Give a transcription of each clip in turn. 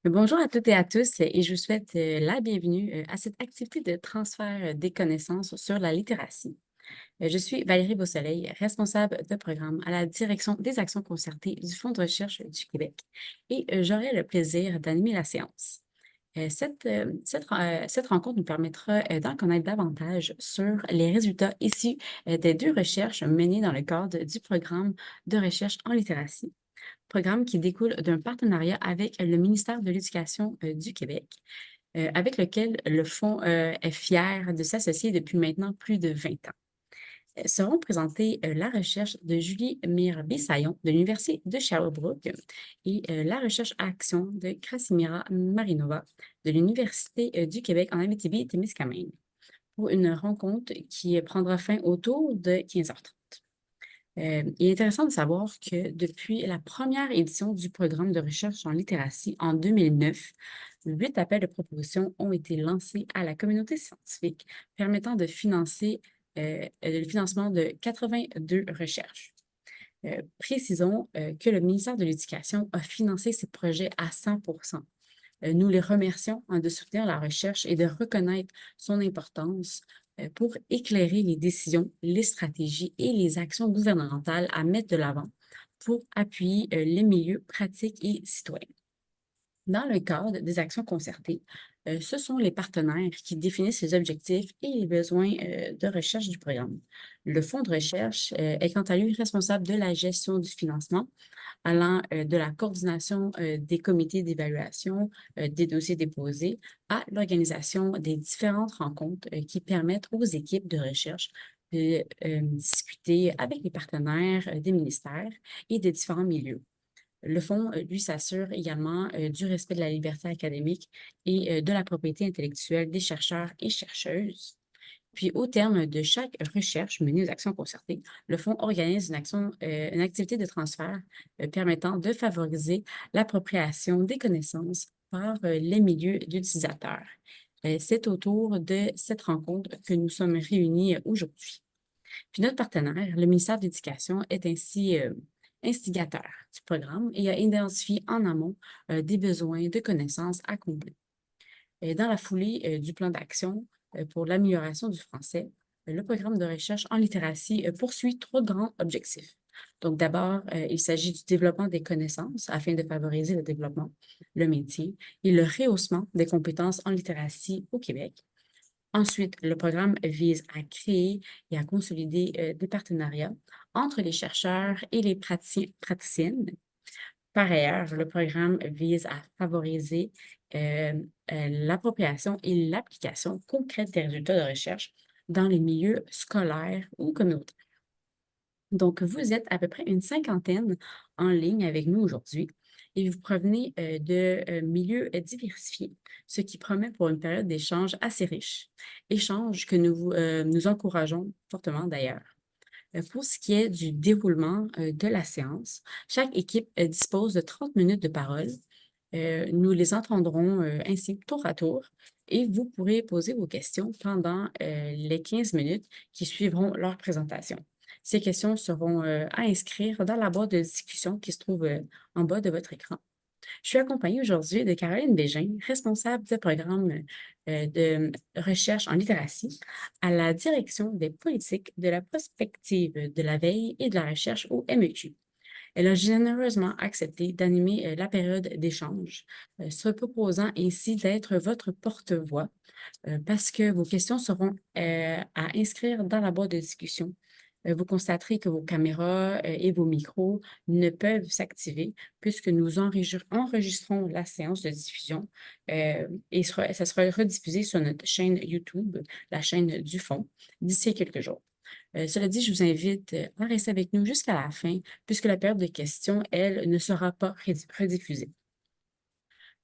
Bonjour à toutes et à tous et je vous souhaite la bienvenue à cette activité de transfert des connaissances sur la littératie. Je suis Valérie Beausoleil, responsable de programme à la direction des actions concertées du Fonds de recherche du Québec et j'aurai le plaisir d'animer la séance. Cette rencontre nous permettra d'en connaître davantage sur les résultats issus des deux recherches menées dans le cadre du programme de recherche en littératie, programme qui découle d'un partenariat avec le ministère de l'Éducation du Québec, avec lequel le Fonds est fier de s'associer depuis maintenant plus de 20 ans. Seront présentées la recherche de Julie Mire-Bissaillon de l'Université de Sherbrooke et la recherche action de Krasimira Marinova de l'Université du Québec en Abitibi-Témiscamingue pour une rencontre qui prendra fin autour de 15h30. Il est intéressant de savoir que depuis la première édition du programme de recherche en littératie en 2009, 8 appels de propositions ont été lancés à la communauté scientifique, permettant de financer le financement de 82 recherches. Précisons que le ministère de l'Éducation a financé ces projets à 100. Nous les remercions de soutenir la recherche et de reconnaître son importance pour éclairer les décisions, les stratégies et les actions gouvernementales à mettre de l'avant pour appuyer les milieux pratiques et citoyens. Dans le cadre des actions concertées, ce sont les partenaires qui définissent les objectifs et les besoins de recherche du programme. Le fonds de recherche est quant à lui responsable de la gestion du financement, allant de la coordination des comités d'évaluation des dossiers déposés à l'organisation des différentes rencontres qui permettent aux équipes de recherche de discuter avec les partenaires des ministères et des différents milieux. Le fonds, lui, s'assure également du respect de la liberté académique et de la propriété intellectuelle des chercheurs et chercheuses. Puis, au terme de chaque recherche menée aux actions concertées, le fonds organise une activité de transfert permettant de favoriser l'appropriation des connaissances par les milieux d'utilisateurs. C'est autour de cette rencontre que nous sommes réunis aujourd'hui. Puis notre partenaire, le ministère de l'Éducation, est ainsi instigateur du programme et a identifié en amont des besoins de connaissances à combler. Dans la foulée du plan d'action pour l'amélioration du français, le programme de recherche en littératie poursuit trois grands objectifs. Donc, d'abord, il s'agit du développement des connaissances afin de favoriser le développement, le maintien et le rehaussement des compétences en littératie au Québec. Ensuite, le programme vise à créer et à consolider des partenariats entre les chercheurs et les praticiennes. Par ailleurs, le programme vise à favoriser l'appropriation et l'application concrète des résultats de recherche dans les milieux scolaires ou communautaires. Donc, vous êtes à peu près une cinquantaine en ligne avec nous aujourd'hui et vous provenez de milieux diversifiés, ce qui promet pour une période d'échange assez riche. Échange que nous encourageons fortement d'ailleurs. Pour ce qui est du déroulement de la séance, chaque équipe dispose de 30 minutes de parole. Nous les entendrons ainsi tour à tour et vous pourrez poser vos questions pendant les 15 minutes qui suivront leur présentation. Ces questions seront à inscrire dans la boîte de discussion qui se trouve en bas de votre écran. Je suis accompagnée aujourd'hui de Caroline Bégin, responsable de programme de recherche en littératie à la direction des politiques de la prospective de la veille et de la recherche au MEQ. Elle a généreusement accepté d'animer la période d'échange, se proposant ainsi d'être votre porte-voix parce que vos questions seront à inscrire dans la boîte de discussion. Vous constaterez que vos caméras et vos micros ne peuvent s'activer puisque nous enregistrons la séance de diffusion et ça sera rediffusé sur notre chaîne YouTube, la chaîne du Fonds, d'ici quelques jours. Cela dit, je vous invite à rester avec nous jusqu'à la fin puisque la période de questions, elle, ne sera pas rediffusée.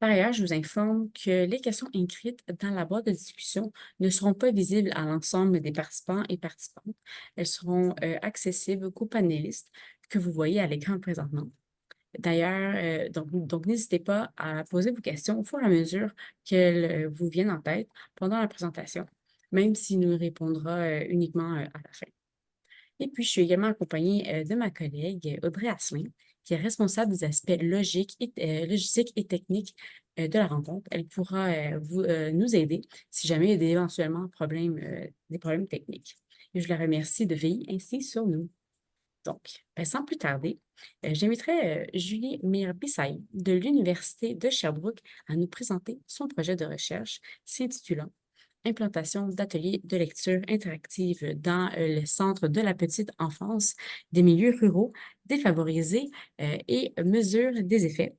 Par ailleurs, je vous informe que les questions inscrites dans la boîte de discussion ne seront pas visibles à l'ensemble des participants et participantes. Elles seront accessibles qu'aux panélistes que vous voyez à l'écran présentement. D'ailleurs, donc n'hésitez pas à poser vos questions au fur et à mesure qu'elles vous viennent en tête pendant la présentation, même s'il nous répondra uniquement à la fin. Et puis, je suis également accompagnée de ma collègue Audrey Asselin, qui est responsable des aspects logistiques et techniques de la rencontre. Elle pourra nous aider si jamais il y a éventuellement des problèmes techniques. Et je la remercie de veiller ainsi sur nous. Donc, sans plus tarder, j'inviterai Julie Mirbissaï de l'Université de Sherbrooke à nous présenter son projet de recherche s'intitulant Implantation d'ateliers de lecture interactive dans le centre de la petite enfance des milieux ruraux défavorisés et mesure des effets.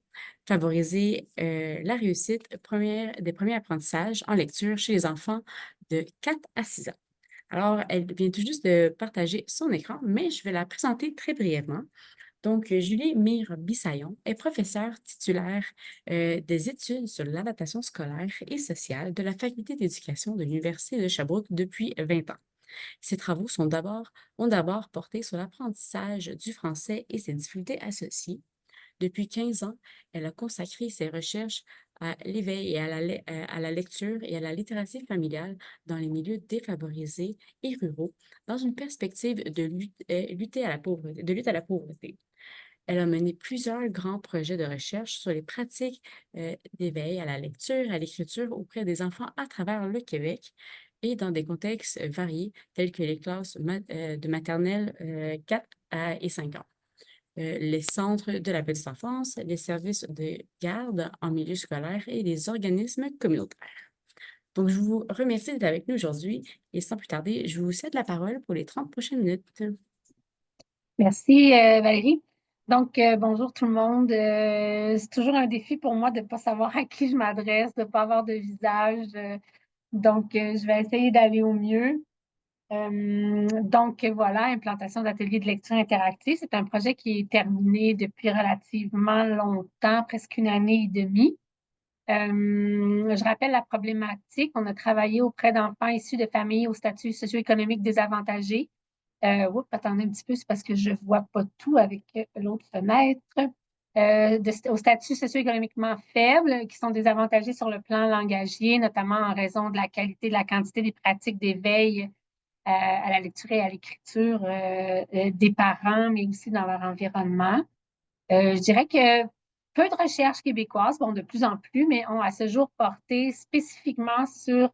Favoriser la réussite des premiers apprentissages en lecture chez les enfants de 4 à 6 ans. Alors, elle vient tout juste de partager son écran, mais je vais la présenter très brièvement. Donc, Julie Mire-Bissaillon est professeure titulaire des études sur l'adaptation scolaire et sociale de la Faculté d'éducation de l'Université de Sherbrooke depuis 20 ans. Ses travaux ont d'abord porté sur l'apprentissage du français et ses difficultés associées. Depuis 15 ans, elle a consacré ses recherches à l'éveil et à la lecture et à la littératie familiale dans les milieux défavorisés et ruraux, dans une perspective de lutte à la pauvreté. Elle a mené plusieurs grands projets de recherche sur les pratiques d'éveil à la lecture, à l'écriture auprès des enfants à travers le Québec et dans des contextes variés tels que les classes de maternelle 4 et 5 ans, les centres de la petite enfance, les services de garde en milieu scolaire et les organismes communautaires. Donc, je vous remercie d'être avec nous aujourd'hui et sans plus tarder, je vous cède la parole pour les 30 prochaines minutes. Merci, Valérie. Donc, bonjour tout le monde. C'est toujours un défi pour moi de ne pas savoir à qui je m'adresse, de ne pas avoir de visage. Je vais essayer d'aller au mieux. Voilà, implantation d'ateliers de lecture interactive. C'est un projet qui est terminé depuis relativement longtemps, presque une année et demie. Je rappelle la problématique. On a travaillé auprès d'enfants issus de familles au statut socio-économique désavantagé. Attendez un petit peu, c'est parce que je ne vois pas tout avec l'autre fenêtre. Au statut socio-économiquement faible, qui sont désavantagés sur le plan langagier, notamment en raison de la qualité, de la quantité des pratiques d'éveil à la lecture et à l'écriture des parents, mais aussi dans leur environnement. Je dirais que peu de recherches québécoises, bon, de plus en plus, mais ont à ce jour porté spécifiquement sur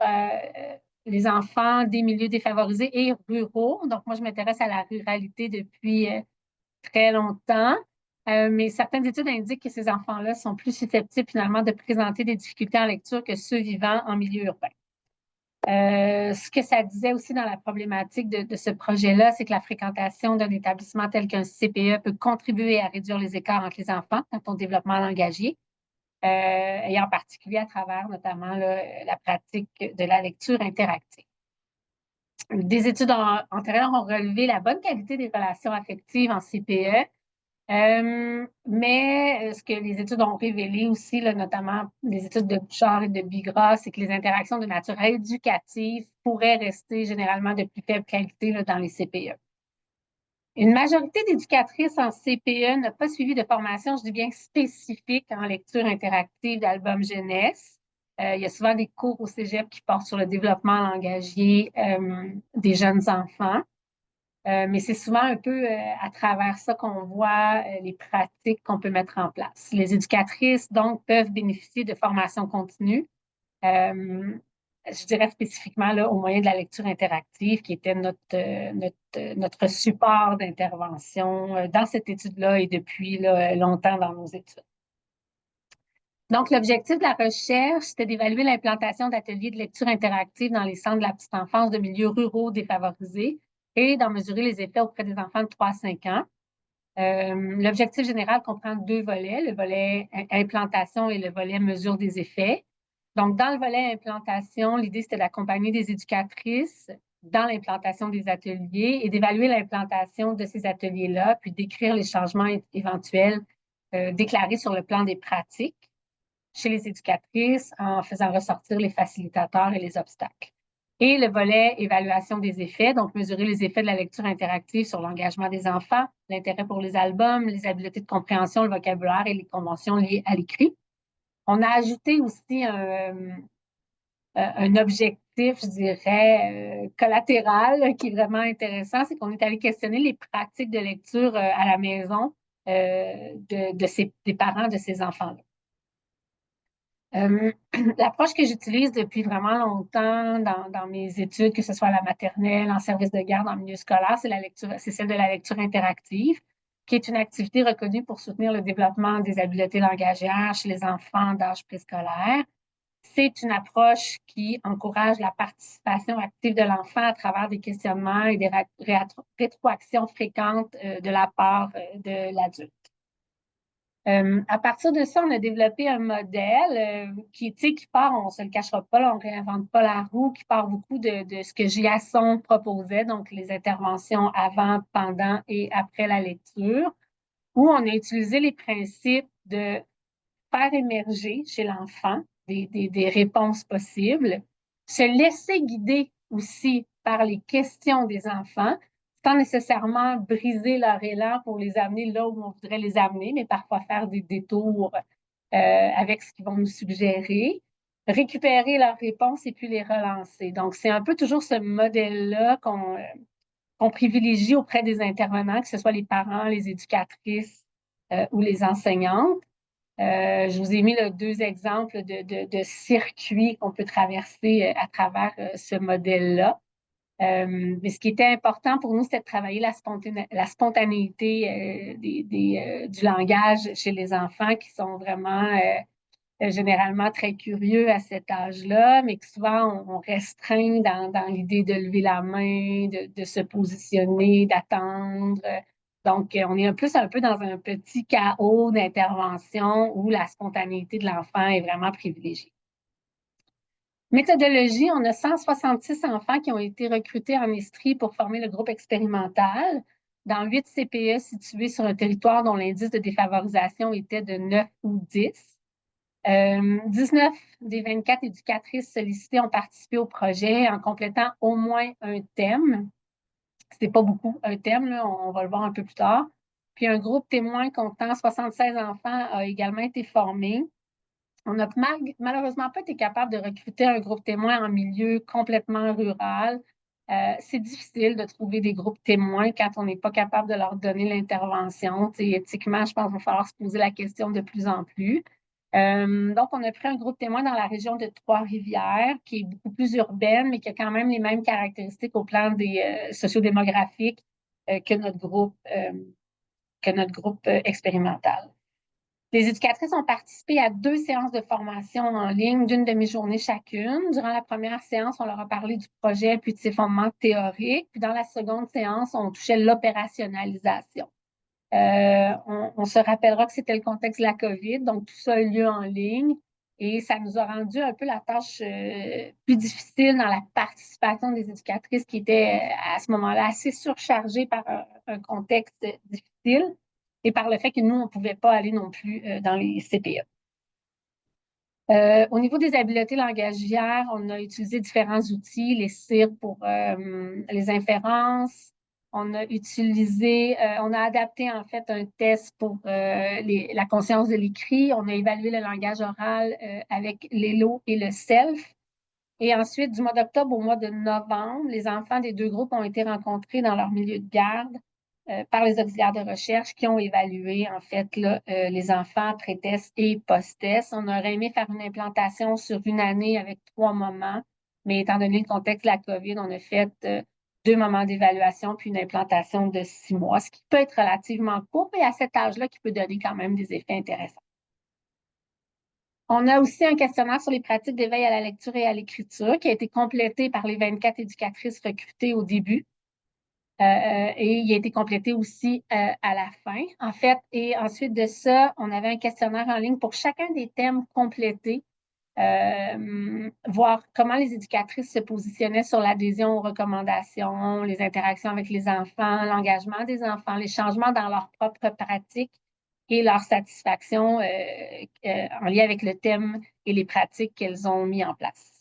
les enfants des milieux défavorisés et ruraux. Donc, moi, je m'intéresse à la ruralité depuis très longtemps. Mais certaines études indiquent que ces enfants-là sont plus susceptibles finalement de présenter des difficultés en lecture que ceux vivant en milieu urbain. Ce que ça disait aussi dans la problématique de ce projet-là, c'est que la fréquentation d'un établissement tel qu'un CPE peut contribuer à réduire les écarts entre les enfants dans ton développement langagier, et en particulier à travers notamment la pratique de la lecture interactive. Des études antérieures ont relevé la bonne qualité des relations affectives en CPE, mais ce que les études ont révélé aussi, là, notamment les études de Bouchard et de Bigras, c'est que les interactions de nature éducative pourraient rester généralement de plus faible qualité là, dans les CPE. Une majorité d'éducatrices en CPE n'a pas suivi de formation, je dis bien spécifique, en lecture interactive d'albums jeunesse. Il y a souvent des cours au cégep qui portent sur le développement langagier des jeunes enfants. Mais c'est souvent un peu à travers ça qu'on voit les pratiques qu'on peut mettre en place. Les éducatrices, donc, peuvent bénéficier de formations continues. Je dirais spécifiquement là, au moyen de la lecture interactive, qui était notre support d'intervention dans cette étude-là et depuis là, longtemps dans nos études. Donc, l'objectif de la recherche, c'était d'évaluer l'implantation d'ateliers de lecture interactive dans les centres de la petite enfance de milieux ruraux défavorisés et d'en mesurer les effets auprès des enfants de 3 à 5 ans. L'objectif général comprend deux volets, le volet implantation et le volet mesure des effets. Donc, dans le volet implantation, l'idée, c'était d'accompagner des éducatrices dans l'implantation des ateliers et d'évaluer l'implantation de ces ateliers-là, puis d'écrire les changements éventuels déclarés sur le plan des pratiques chez les éducatrices en faisant ressortir les facilitateurs et les obstacles. Et le volet évaluation des effets, donc mesurer les effets de la lecture interactive sur l'engagement des enfants, l'intérêt pour les albums, les habiletés de compréhension, le vocabulaire et les conventions liées à l'écrit. On a ajouté aussi un objectif, je dirais, collatéral qui est vraiment intéressant, c'est qu'on est allé questionner les pratiques de lecture à la maison des parents de ces enfants-là. L'approche que j'utilise depuis vraiment longtemps dans mes études, que ce soit à la maternelle, en service de garde, en milieu scolaire, c'est celle de la lecture interactive, qui est une activité reconnue pour soutenir le développement des habiletés langagières chez les enfants d'âge préscolaire. C'est une approche qui encourage la participation active de l'enfant à travers des questionnements et des rétroactions fréquentes de la part de l'adulte. À partir de ça, on a développé un modèle qui part, on ne se le cachera pas, là, on ne réinvente pas la roue, qui part beaucoup de ce que Giasson proposait, donc les interventions avant, pendant et après la lecture, où on a utilisé les principes de faire émerger chez l'enfant des réponses possibles, se laisser guider aussi par les questions des enfants, sans nécessairement briser leur élan pour les amener là où on voudrait les amener, mais parfois faire des détours avec ce qu'ils vont nous suggérer, récupérer leurs réponses et puis les relancer. Donc, c'est un peu toujours ce modèle-là qu'on privilégie auprès des intervenants, que ce soit les parents, les éducatrices ou les enseignantes. Je vous ai mis là, deux exemples de circuits qu'on peut traverser à travers ce modèle-là. Mais ce qui était important pour nous, c'était de travailler la spontanéité du langage chez les enfants qui sont vraiment généralement très curieux à cet âge-là, mais que souvent on restreint dans l'idée de lever la main, de se positionner, d'attendre. Donc, on est un peu dans un petit chaos d'intervention où la spontanéité de l'enfant est vraiment privilégiée. Méthodologie, on a 166 enfants qui ont été recrutés en Estrie pour former le groupe expérimental dans 8 CPE situés sur un territoire dont l'indice de défavorisation était de 9 ou 10. 19 des 24 éducatrices sollicitées ont participé au projet en complétant au moins un thème. C'est pas beaucoup un thème, là, on va le voir un peu plus tard. Puis un groupe témoin comptant 76 enfants a également été formé. On n'a malheureusement pas été capable de recruter un groupe témoin en milieu complètement rural. C'est difficile de trouver des groupes témoins quand on n'est pas capable de leur donner l'intervention. Éthiquement, je pense qu'il va falloir se poser la question de plus en plus. Donc, on a pris un groupe témoin dans la région de Trois-Rivières, qui est beaucoup plus urbaine, mais qui a quand même les mêmes caractéristiques au plan des sociodémographiques que notre groupe expérimental. Les éducatrices ont participé à 2 séances de formation en ligne d'une demi-journée chacune. Durant la première séance, on leur a parlé du projet puis de ses fondements théoriques. Puis dans la seconde séance, on touchait l'opérationnalisation. On se rappellera que c'était le contexte de la COVID, donc tout ça a eu lieu en ligne et ça nous a rendu un peu la tâche plus difficile dans la participation des éducatrices qui étaient à ce moment-là assez surchargées par un contexte difficile et par le fait que nous, on ne pouvait pas aller non plus dans les CPE. Au niveau des habiletés langagières, on a utilisé différents outils, les CIR pour les inférences. On a adapté en fait un test pour la conscience de l'écrit. On a évalué le langage oral avec l'ELO et le SELF. Et ensuite, du mois d'octobre au mois de novembre, les enfants des deux groupes ont été rencontrés dans leur milieu de garde par les auxiliaires de recherche qui ont évalué, en fait, là, les enfants pré-test et post-test. On aurait aimé faire une implantation sur une année avec 3 moments, mais étant donné le contexte de la COVID, on a fait 2 moments d'évaluation puis une implantation de 6 mois, ce qui peut être relativement court, mais à cet âge-là, qui peut donner quand même des effets intéressants. On a aussi un questionnaire sur les pratiques d'éveil à la lecture et à l'écriture qui a été complété par les 24 éducatrices recrutées au début. Et il a été complété aussi à la fin, en fait. Et ensuite de ça, on avait un questionnaire en ligne pour chacun des thèmes complétés, voir comment les éducatrices se positionnaient sur l'adhésion aux recommandations, les interactions avec les enfants, l'engagement des enfants, les changements dans leur propre pratique et leur satisfaction en lien avec le thème et les pratiques qu'elles ont mis en place.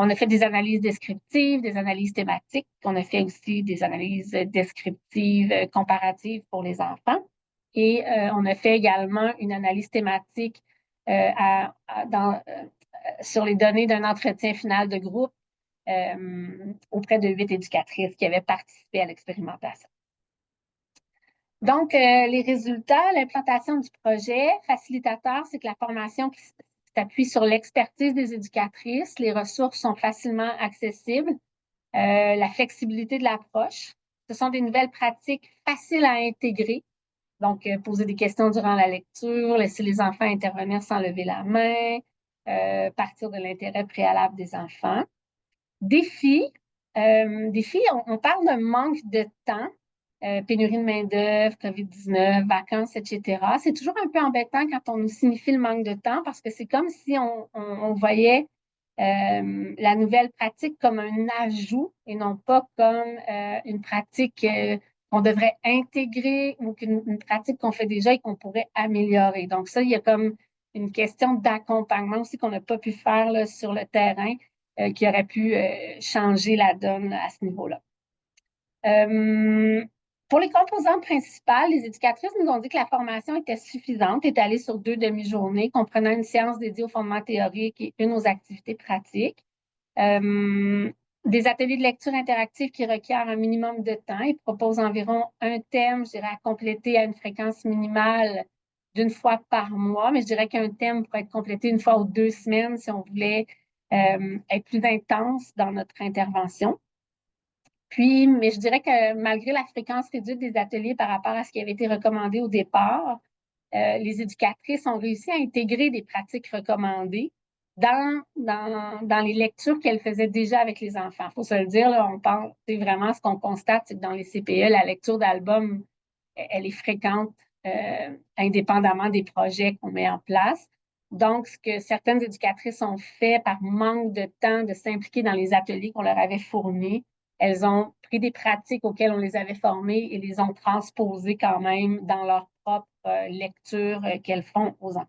On a fait des analyses descriptives, des analyses thématiques. On a fait aussi des analyses descriptives comparatives pour les enfants. Et on a fait également une analyse thématique sur les données d'un entretien final de groupe auprès de 8 éducatrices qui avaient participé à l'expérimentation. Donc, les résultats, l'implantation du projet facilitateur, c'est que la formation qui s'appuie sur l'expertise des éducatrices, les ressources sont facilement accessibles, la flexibilité de l'approche. Ce sont des nouvelles pratiques faciles à intégrer. Donc, poser des questions durant la lecture, laisser les enfants intervenir sans lever la main, partir de l'intérêt préalable des enfants. Défis, on parle d'un manque de temps, pénurie de main-d'œuvre, COVID-19, vacances, etc. C'est toujours un peu embêtant quand on nous signifie le manque de temps parce que c'est comme si on voyait la nouvelle pratique comme un ajout et non pas comme une pratique qu'on devrait intégrer ou une pratique qu'on fait déjà et qu'on pourrait améliorer. Donc ça, il y a comme une question d'accompagnement aussi qu'on n'a pas pu faire là, sur le terrain qui aurait pu changer la donne à ce niveau-là. Euh, pour les composantes principales, les éducatrices nous ont dit que la formation était suffisante, étalée sur 2 demi-journées, comprenant une séance dédiée aux fondements théoriques et une aux activités pratiques. Euh, des ateliers de lecture interactive qui requièrent un minimum de temps. Ils proposent environ un thème, je dirais, à compléter à une fréquence minimale d'une fois par mois, mais je dirais qu'un thème pourrait être complété une fois ou 2 semaines si on voulait être plus intense dans notre intervention. Puis, mais je dirais que malgré la fréquence réduite des ateliers par rapport à ce qui avait été recommandé au départ, les éducatrices ont réussi à intégrer des pratiques recommandées dans les lectures qu'elles faisaient déjà avec les enfants. Il faut se le dire, là, on pense, c'est vraiment ce qu'on constate, c'est que dans les CPE, la lecture d'albums, elle est fréquente, indépendamment des projets qu'on met en place. Donc, ce que certaines éducatrices ont fait par manque de temps de s'impliquer dans les ateliers qu'on leur avait fournis, elles ont pris des pratiques auxquelles on les avait formées et les ont transposées quand même dans leur propre lecture qu'elles font aux enfants.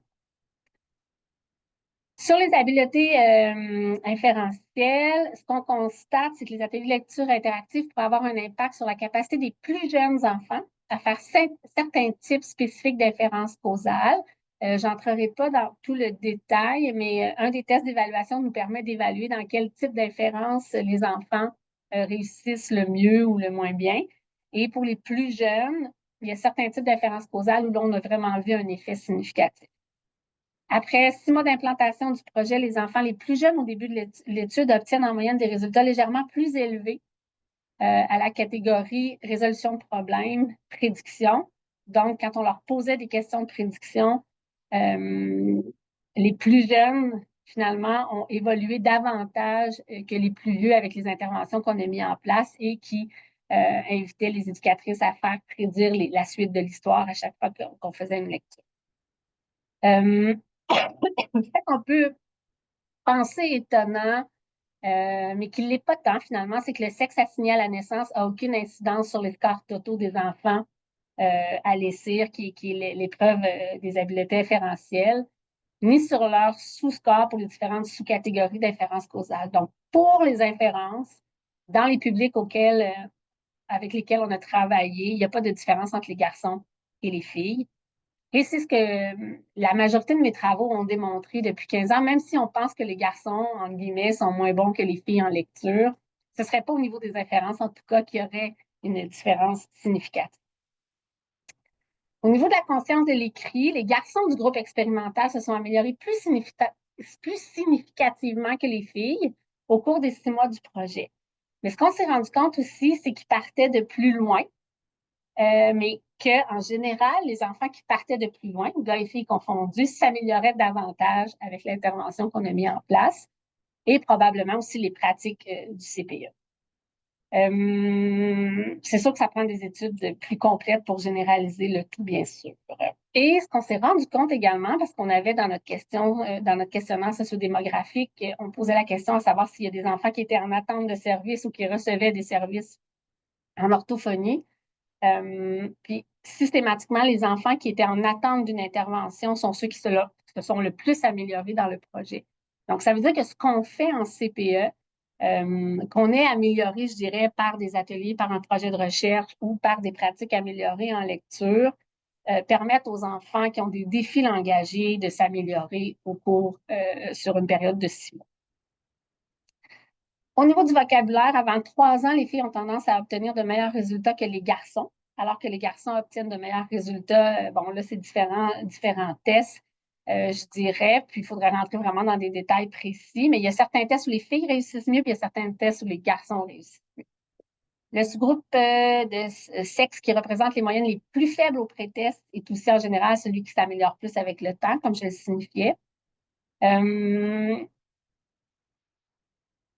Sur les habiletés inférentielles, ce qu'on constate, c'est que les ateliers de lecture interactive pourraient avoir un impact sur la capacité des plus jeunes enfants à faire certains types spécifiques d'inférence causale. Je n'entrerai pas dans tout le détail, mais un des tests d'évaluation nous permet d'évaluer dans quel type d'inférence les enfants réussissent le mieux ou le moins bien. Et pour les plus jeunes, il y a certains types d'inférence causale où l'on a vraiment vu un effet significatif. Après 6 mois d'implantation du projet, les enfants les plus jeunes au début de l'étude obtiennent en moyenne des résultats légèrement plus élevés à la catégorie résolution de problèmes, prédiction. Donc, quand on leur posait des questions de prédiction, les plus jeunes, finalement, ont évolué davantage que les plus vieux avec les interventions qu'on a mises en place et qui invitaient les éducatrices à faire prédire la suite de l'histoire à chaque fois qu'on faisait une lecture. Fait qu'on peut penser étonnant, mais qu'il ne l'est pas tant finalement, c'est que le sexe assigné à la naissance n'a aucune incidence sur les scores totaux des enfants à l'ESSIR, qui est l'épreuve des habiletés inférentielles, ni sur leur sous-score pour les différentes sous-catégories d'inférence causale. Donc, pour les inférences, dans les publics avec lesquels on a travaillé, il n'y a pas de différence entre les garçons et les filles. Et c'est ce que la majorité de mes travaux ont démontré depuis 15 ans, même si on pense que les garçons, en guillemets, sont moins bons que les filles en lecture, ce ne serait pas au niveau des inférences, en tout cas, qu'il y aurait une différence significative. Au niveau de la conscience de l'écrit, les garçons du groupe expérimental se sont améliorés plus significativement que les filles au cours des 6 mois du projet. Mais ce qu'on s'est rendu compte aussi, c'est qu'ils partaient de plus loin, mais qu'en général, les enfants qui partaient de plus loin, gars et filles confondus, s'amélioraient davantage avec l'intervention qu'on a mis en place et probablement aussi les pratiques du CPE. C'est sûr que ça prend des études plus complètes pour généraliser le tout, bien sûr. Et ce qu'on s'est rendu compte également, parce qu'on avait dans notre questionnaire sociodémographique, on posait la question à savoir s'il y a des enfants qui étaient en attente de services ou qui recevaient des services en orthophonie. Puis systématiquement, les enfants qui étaient en attente d'une intervention sont ceux qui se sont le plus améliorés dans le projet. Donc, ça veut dire que ce qu'on fait en CPE, qu'on est amélioré, je dirais, par des ateliers, par un projet de recherche ou par des pratiques améliorées en lecture, permettent aux enfants qui ont des défis langagiers de s'améliorer sur une période de 6 mois. Au niveau du vocabulaire, avant 3 ans, les filles ont tendance à obtenir de meilleurs résultats que les garçons alors que les garçons obtiennent de meilleurs résultats. Bon, là, c'est différents tests, je dirais, puis il faudrait rentrer vraiment dans des détails précis, mais il y a certains tests où les filles réussissent mieux, puis il y a certains tests où les garçons réussissent mieux. Le sous-groupe de sexe qui représente les moyennes les plus faibles au pré-test est aussi en général celui qui s'améliore plus avec le temps, comme je le signifiais.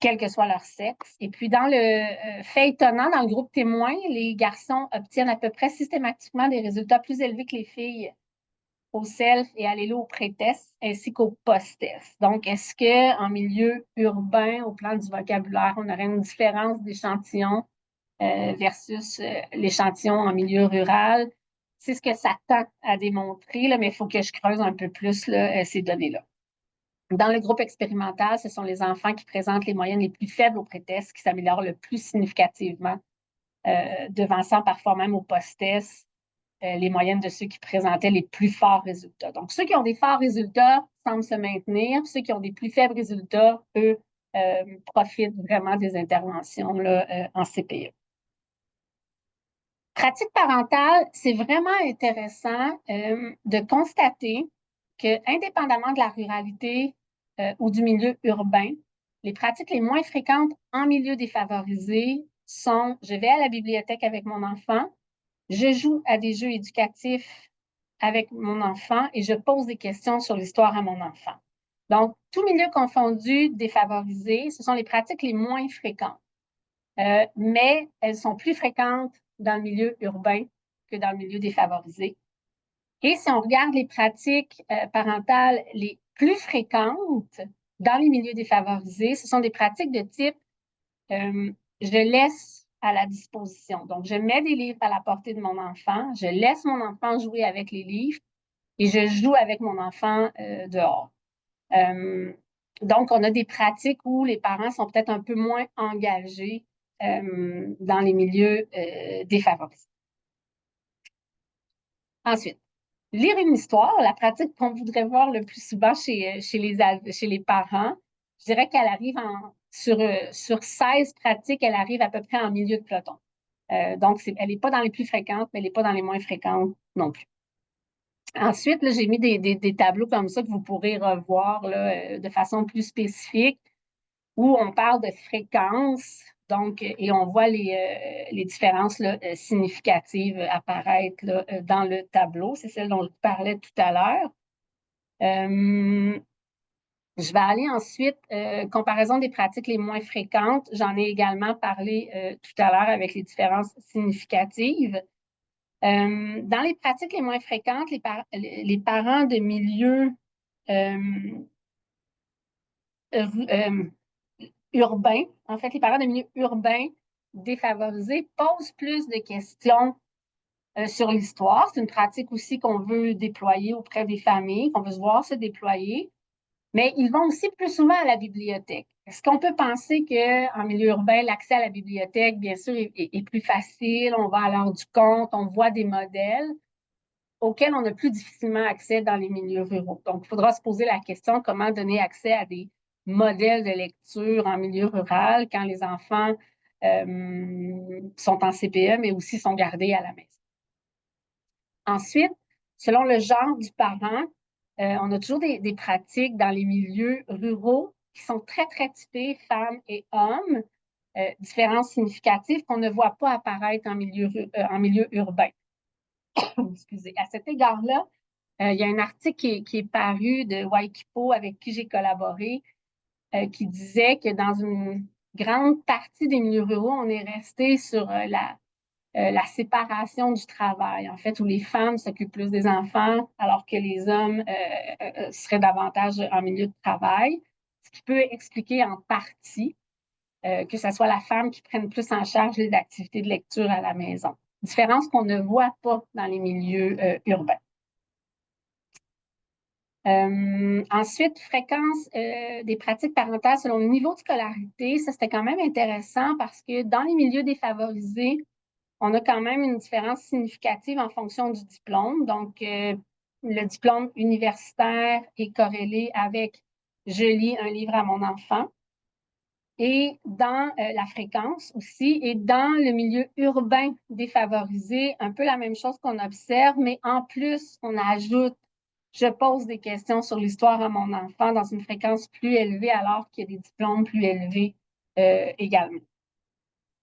Quel que soit leur sexe. Et puis, dans le fait étonnant, dans le groupe témoin, les garçons obtiennent à peu près systématiquement des résultats plus élevés que les filles au self et à l'élo au pré-test, ainsi qu'au post-test. Donc, est-ce qu'en milieu urbain, au plan du vocabulaire, on aurait une différence d'échantillon versus l'échantillon en milieu rural? C'est ce que ça tend à démontrer, là, mais il faut que je creuse un peu plus là, ces données-là. Dans le groupe expérimental, ce sont les enfants qui présentent les moyennes les plus faibles au pré-test qui s'améliorent le plus significativement, devançant parfois même au post-test les moyennes de ceux qui présentaient les plus forts résultats. Donc, ceux qui ont des forts résultats semblent se maintenir. Ceux qui ont des plus faibles résultats, eux, profitent vraiment des interventions là, en CPE. Pratique parentale, c'est vraiment intéressant de constater que, indépendamment de la ruralité ou du milieu urbain, les pratiques les moins fréquentes en milieu défavorisé sont: je vais à la bibliothèque avec mon enfant, je joue à des jeux éducatifs avec mon enfant et je pose des questions sur l'histoire à mon enfant. Donc, tout milieu confondu défavorisé, ce sont les pratiques les moins fréquentes. Mais elles sont plus fréquentes dans le milieu urbain que dans le milieu défavorisé. Et si on regarde les pratiques parentales les plus fréquentes dans les milieux défavorisés, ce sont des pratiques de type je laisse à la disposition. Donc, je mets des livres à la portée de mon enfant, je laisse mon enfant jouer avec les livres et je joue avec mon enfant dehors. Donc, on a des pratiques où les parents sont peut-être un peu moins engagés dans les milieux défavorisés. Ensuite, lire une histoire, la pratique qu'on voudrait voir le plus souvent chez les parents, je dirais qu'elle arrive sur 16 pratiques, elle arrive à peu près en milieu de peloton. Donc, elle n'est pas dans les plus fréquentes, mais elle n'est pas dans les moins fréquentes non plus. Ensuite, j'ai mis des tableaux comme ça que vous pourrez revoir là, de façon plus spécifique, où on parle de fréquence, donc, et on voit les différences là, significatives apparaître là, dans le tableau. C'est celle dont je parlais tout à l'heure. Je vais aller ensuite, comparaison des pratiques les moins fréquentes. J'en ai également parlé tout à l'heure avec les différences significatives. Dans les pratiques les moins fréquentes, les parents de milieux urbains, en fait, les parents de milieux urbains défavorisés posent plus de questions sur l'histoire. C'est une pratique aussi qu'on veut déployer auprès des familles, qu'on veut se voir se déployer. Mais ils vont aussi plus souvent à la bibliothèque. Est-ce qu'on peut penser qu'en milieu urbain, l'accès à la bibliothèque, bien sûr, est plus facile, on va à l'heure du compte, on voit des modèles auxquels on a plus difficilement accès dans les milieux ruraux. Donc, il faudra se poser la question comment donner accès à des modèles de lecture en milieu rural quand les enfants sont en CPE, mais aussi sont gardés à la maison. Ensuite, selon le genre du parent, on a toujours des pratiques dans les milieux ruraux qui sont très, très typées femmes et hommes, différences significatives qu'on ne voit pas apparaître en milieu urbain. Excusez. À cet égard-là, il y a un article qui est paru de Waikipo avec qui j'ai collaboré qui disait que dans une grande partie des milieux ruraux, on est resté sur la séparation du travail, en fait, où les femmes s'occupent plus des enfants alors que les hommes seraient davantage en milieu de travail, ce qui peut expliquer en partie que ce soit la femme qui prenne plus en charge les activités de lecture à la maison. Différence qu'on ne voit pas dans les milieux urbains. Ensuite, fréquence des pratiques parentales selon le niveau de scolarité. Ça, c'était quand même intéressant parce que dans les milieux défavorisés, on a quand même une différence significative en fonction du diplôme. Donc, le diplôme universitaire est corrélé avec « je lis un livre à mon enfant ». et dans la fréquence aussi, et dans le milieu urbain défavorisé, un peu la même chose qu'on observe, mais en plus, on ajoute, je pose des questions sur l'histoire à mon enfant dans une fréquence plus élevée alors qu'il y a des diplômes plus élevés également.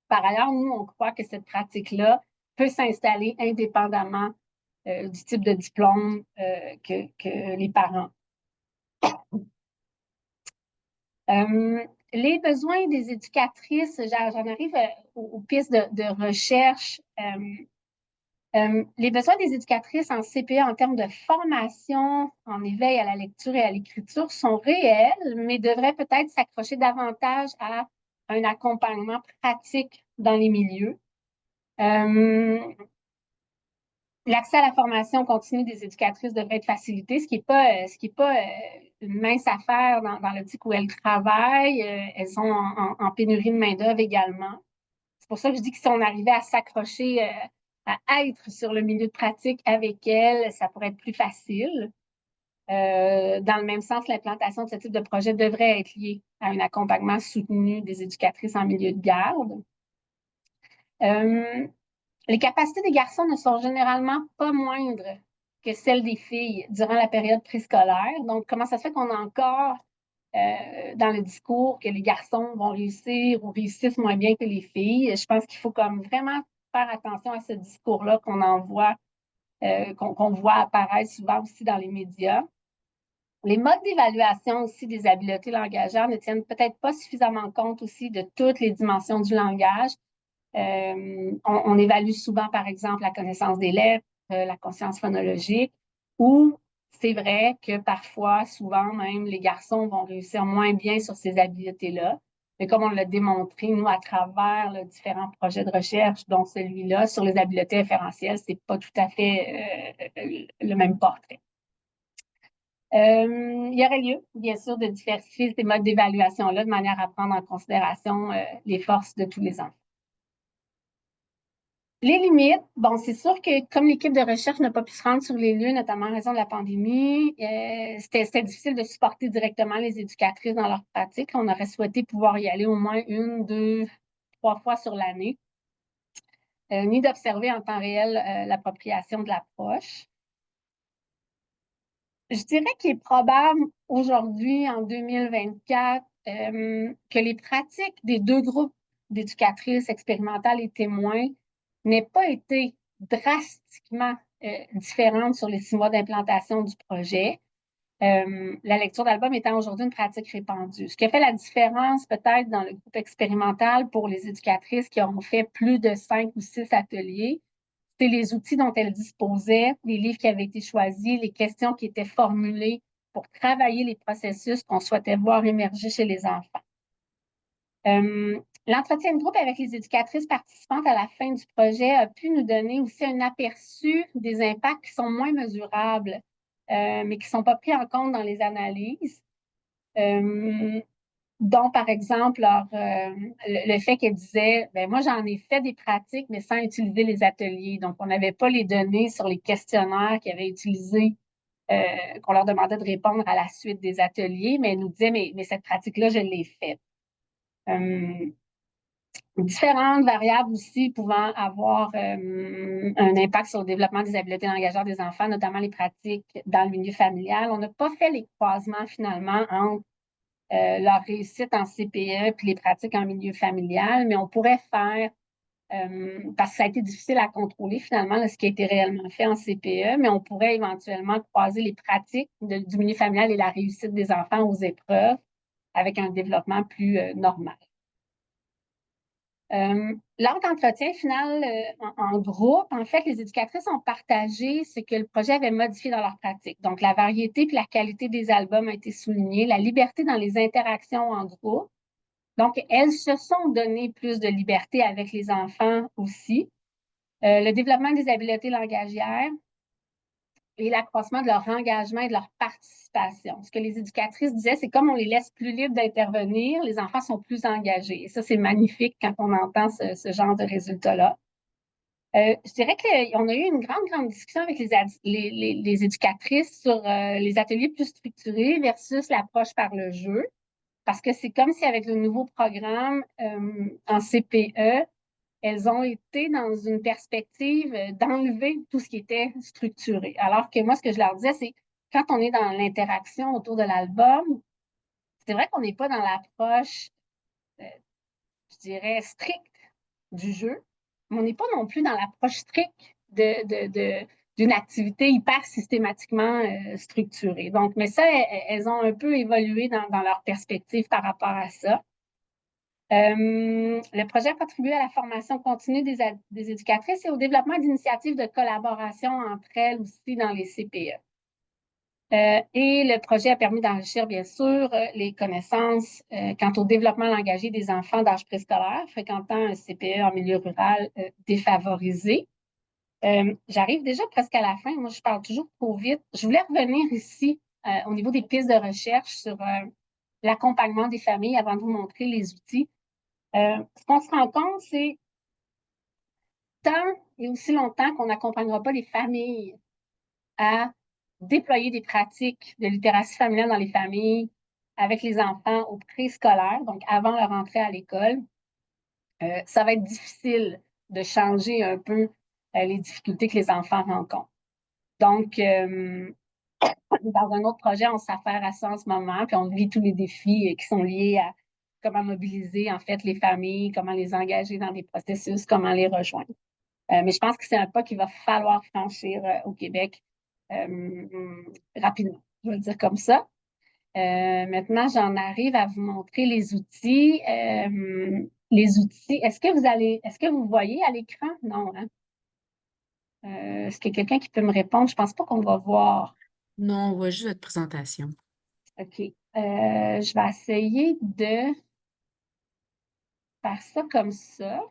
Par ailleurs, nous, on croit que cette pratique-là peut s'installer indépendamment du type de diplôme que les parents. Les besoins des éducatrices, j'en arrive aux pistes de recherche. Les besoins des éducatrices en CPE en termes de formation, en éveil à la lecture et à l'écriture sont réels, mais devraient peut-être s'accrocher davantage à un accompagnement pratique dans les milieux. L'accès à la formation continue des éducatrices devrait être facilité, ce qui est pas une mince affaire dans l'optique où elles travaillent. Elles sont en pénurie de main-d'œuvre également. C'est pour ça que je dis que si on arrivait à s'accrocher, à être sur le milieu de pratique avec elles, ça pourrait être plus facile. Dans le même sens, l'implantation de ce type de projet devrait être liée à un accompagnement soutenu des éducatrices en milieu de garde. Les capacités des garçons ne sont généralement pas moindres que celles des filles durant la période préscolaire. Donc, comment ça se fait qu'on a encore dans le discours que les garçons vont réussir ou réussissent moins bien que les filles? Je pense qu'il faut comme vraiment faire attention à ce discours-là qu'on envoie, qu'on voit apparaître souvent aussi dans les médias. Les modes d'évaluation aussi des habiletés langagières ne tiennent peut-être pas suffisamment compte aussi de toutes les dimensions du langage. On évalue souvent, par exemple, la connaissance des lettres, la conscience phonologique, ou c'est vrai que parfois, souvent même, les garçons vont réussir moins bien sur ces habiletés-là. Mais comme on l'a démontré, nous, à travers différents projets de recherche, dont celui-là, sur les habiletés référentielles, c'est pas tout à fait le même portrait. Il y aurait lieu, bien sûr, de diversifier ces modes d'évaluation-là de manière à prendre en considération les forces de tous les enfants. Les limites, bon, c'est sûr que comme l'équipe de recherche n'a pas pu se rendre sur les lieux, notamment en raison de la pandémie, c'était difficile de supporter directement les éducatrices dans leur pratique. On aurait souhaité pouvoir y aller au moins 1, 2, 3 fois sur l'année, ni d'observer en temps réel l'appropriation de l'approche. Je dirais qu'il est probable aujourd'hui, en 2024, que les pratiques des deux groupes d'éducatrices expérimentales et témoins n'aient pas été drastiquement différentes sur les 6 mois d'implantation du projet. La lecture d'album étant aujourd'hui une pratique répandue. Ce qui a fait la différence peut-être dans le groupe expérimental pour les éducatrices qui auront fait plus de 5 ou 6 ateliers, c'est les outils dont elles disposaient, les livres qui avaient été choisis, les questions qui étaient formulées pour travailler les processus qu'on souhaitait voir émerger chez les enfants. L'entretien de groupe avec les éducatrices participantes à la fin du projet a pu nous donner aussi un aperçu des impacts qui sont moins mesurables, mais qui ne sont pas pris en compte dans les analyses. Dont, par exemple, le fait qu'elle disait, ben moi, j'en ai fait des pratiques, mais sans utiliser les ateliers. Donc, on n'avait pas les données sur les questionnaires qu'ils avaient utilisés, qu'on leur demandait de répondre à la suite des ateliers, mais elle nous disait, mais cette pratique-là, je l'ai faite. Différentes variables aussi pouvant avoir un impact sur le développement des habiletés langagières des enfants, notamment les pratiques dans le milieu familial. On n'a pas fait les croisements finalement entre leur réussite en CPE puis les pratiques en milieu familial, mais on pourrait faire, parce que ça a été difficile à contrôler finalement, là, ce qui a été réellement fait en CPE, mais on pourrait éventuellement croiser les pratiques du milieu familial et la réussite des enfants aux épreuves avec un développement plus normal. Lors d'entretien final en groupe, en fait, les éducatrices ont partagé ce que le projet avait modifié dans leur pratique. Donc, la variété et la qualité des albums a été soulignée, la liberté dans les interactions en groupe. Donc, elles se sont donné plus de liberté avec les enfants aussi. Le développement des habiletés langagières et l'accroissement de leur engagement et de leur participation. Ce que les éducatrices disaient, c'est comme on les laisse plus libres d'intervenir, les enfants sont plus engagés. Et ça, c'est magnifique quand on entend ce genre de résultats-là. Je dirais qu'on a eu une grande discussion avec les éducatrices sur les ateliers plus structurés versus l'approche par le jeu. parce que c'est comme si avec le nouveau programme en CPE, elles ont été dans une perspective d'enlever tout ce qui était structuré. Alors que moi, ce que je leur disais, c'est quand on est dans l'interaction autour de l'album, c'est vrai qu'on n'est pas dans l'approche, euh, je dirais, stricte du jeu, mais on n'est pas non plus dans l'approche stricte d'une activité hyper systématiquement structurée. Donc, mais ça, elles ont un peu évolué dans leur perspective par rapport à ça. Le projet a contribué à la formation continue des éducatrices et au développement d'initiatives de collaboration entre elles aussi dans les CPE. Et le projet a permis d'enrichir, bien sûr, les connaissances quant au développement langagier des enfants d'âge préscolaire fréquentant un CPE en milieu rural défavorisé. J'arrive déjà presque à la fin. Moi, je parle toujours trop vite. Je voulais revenir ici au niveau des pistes de recherche sur l'accompagnement des familles avant de vous montrer les outils. Ce qu'on se rend compte, c'est tant et aussi longtemps qu'on n'accompagnera pas les familles à déployer des pratiques de littératie familiale dans les familles avec les enfants au préscolaire, donc avant leur entrée à l'école, ça va être difficile de changer un peu les difficultés que les enfants rencontrent. Donc, dans un autre projet, on s'affaire à ça en ce moment, puis on vit tous les défis qui sont liés à comment mobiliser en fait les familles, comment les engager dans des processus, comment les rejoindre. Mais je pense que c'est un pas qu'il va falloir franchir au Québec rapidement. Je vais le dire comme ça. Maintenant, j'en arrive à vous montrer les outils. Les outils, est-ce que vous voyez à l'écran? Non, hein? Est-ce qu'il y a quelqu'un qui peut me répondre? Je ne pense pas qu'on va voir. Non, on voit juste votre présentation. OK. Je vais essayer de faire ça comme ça,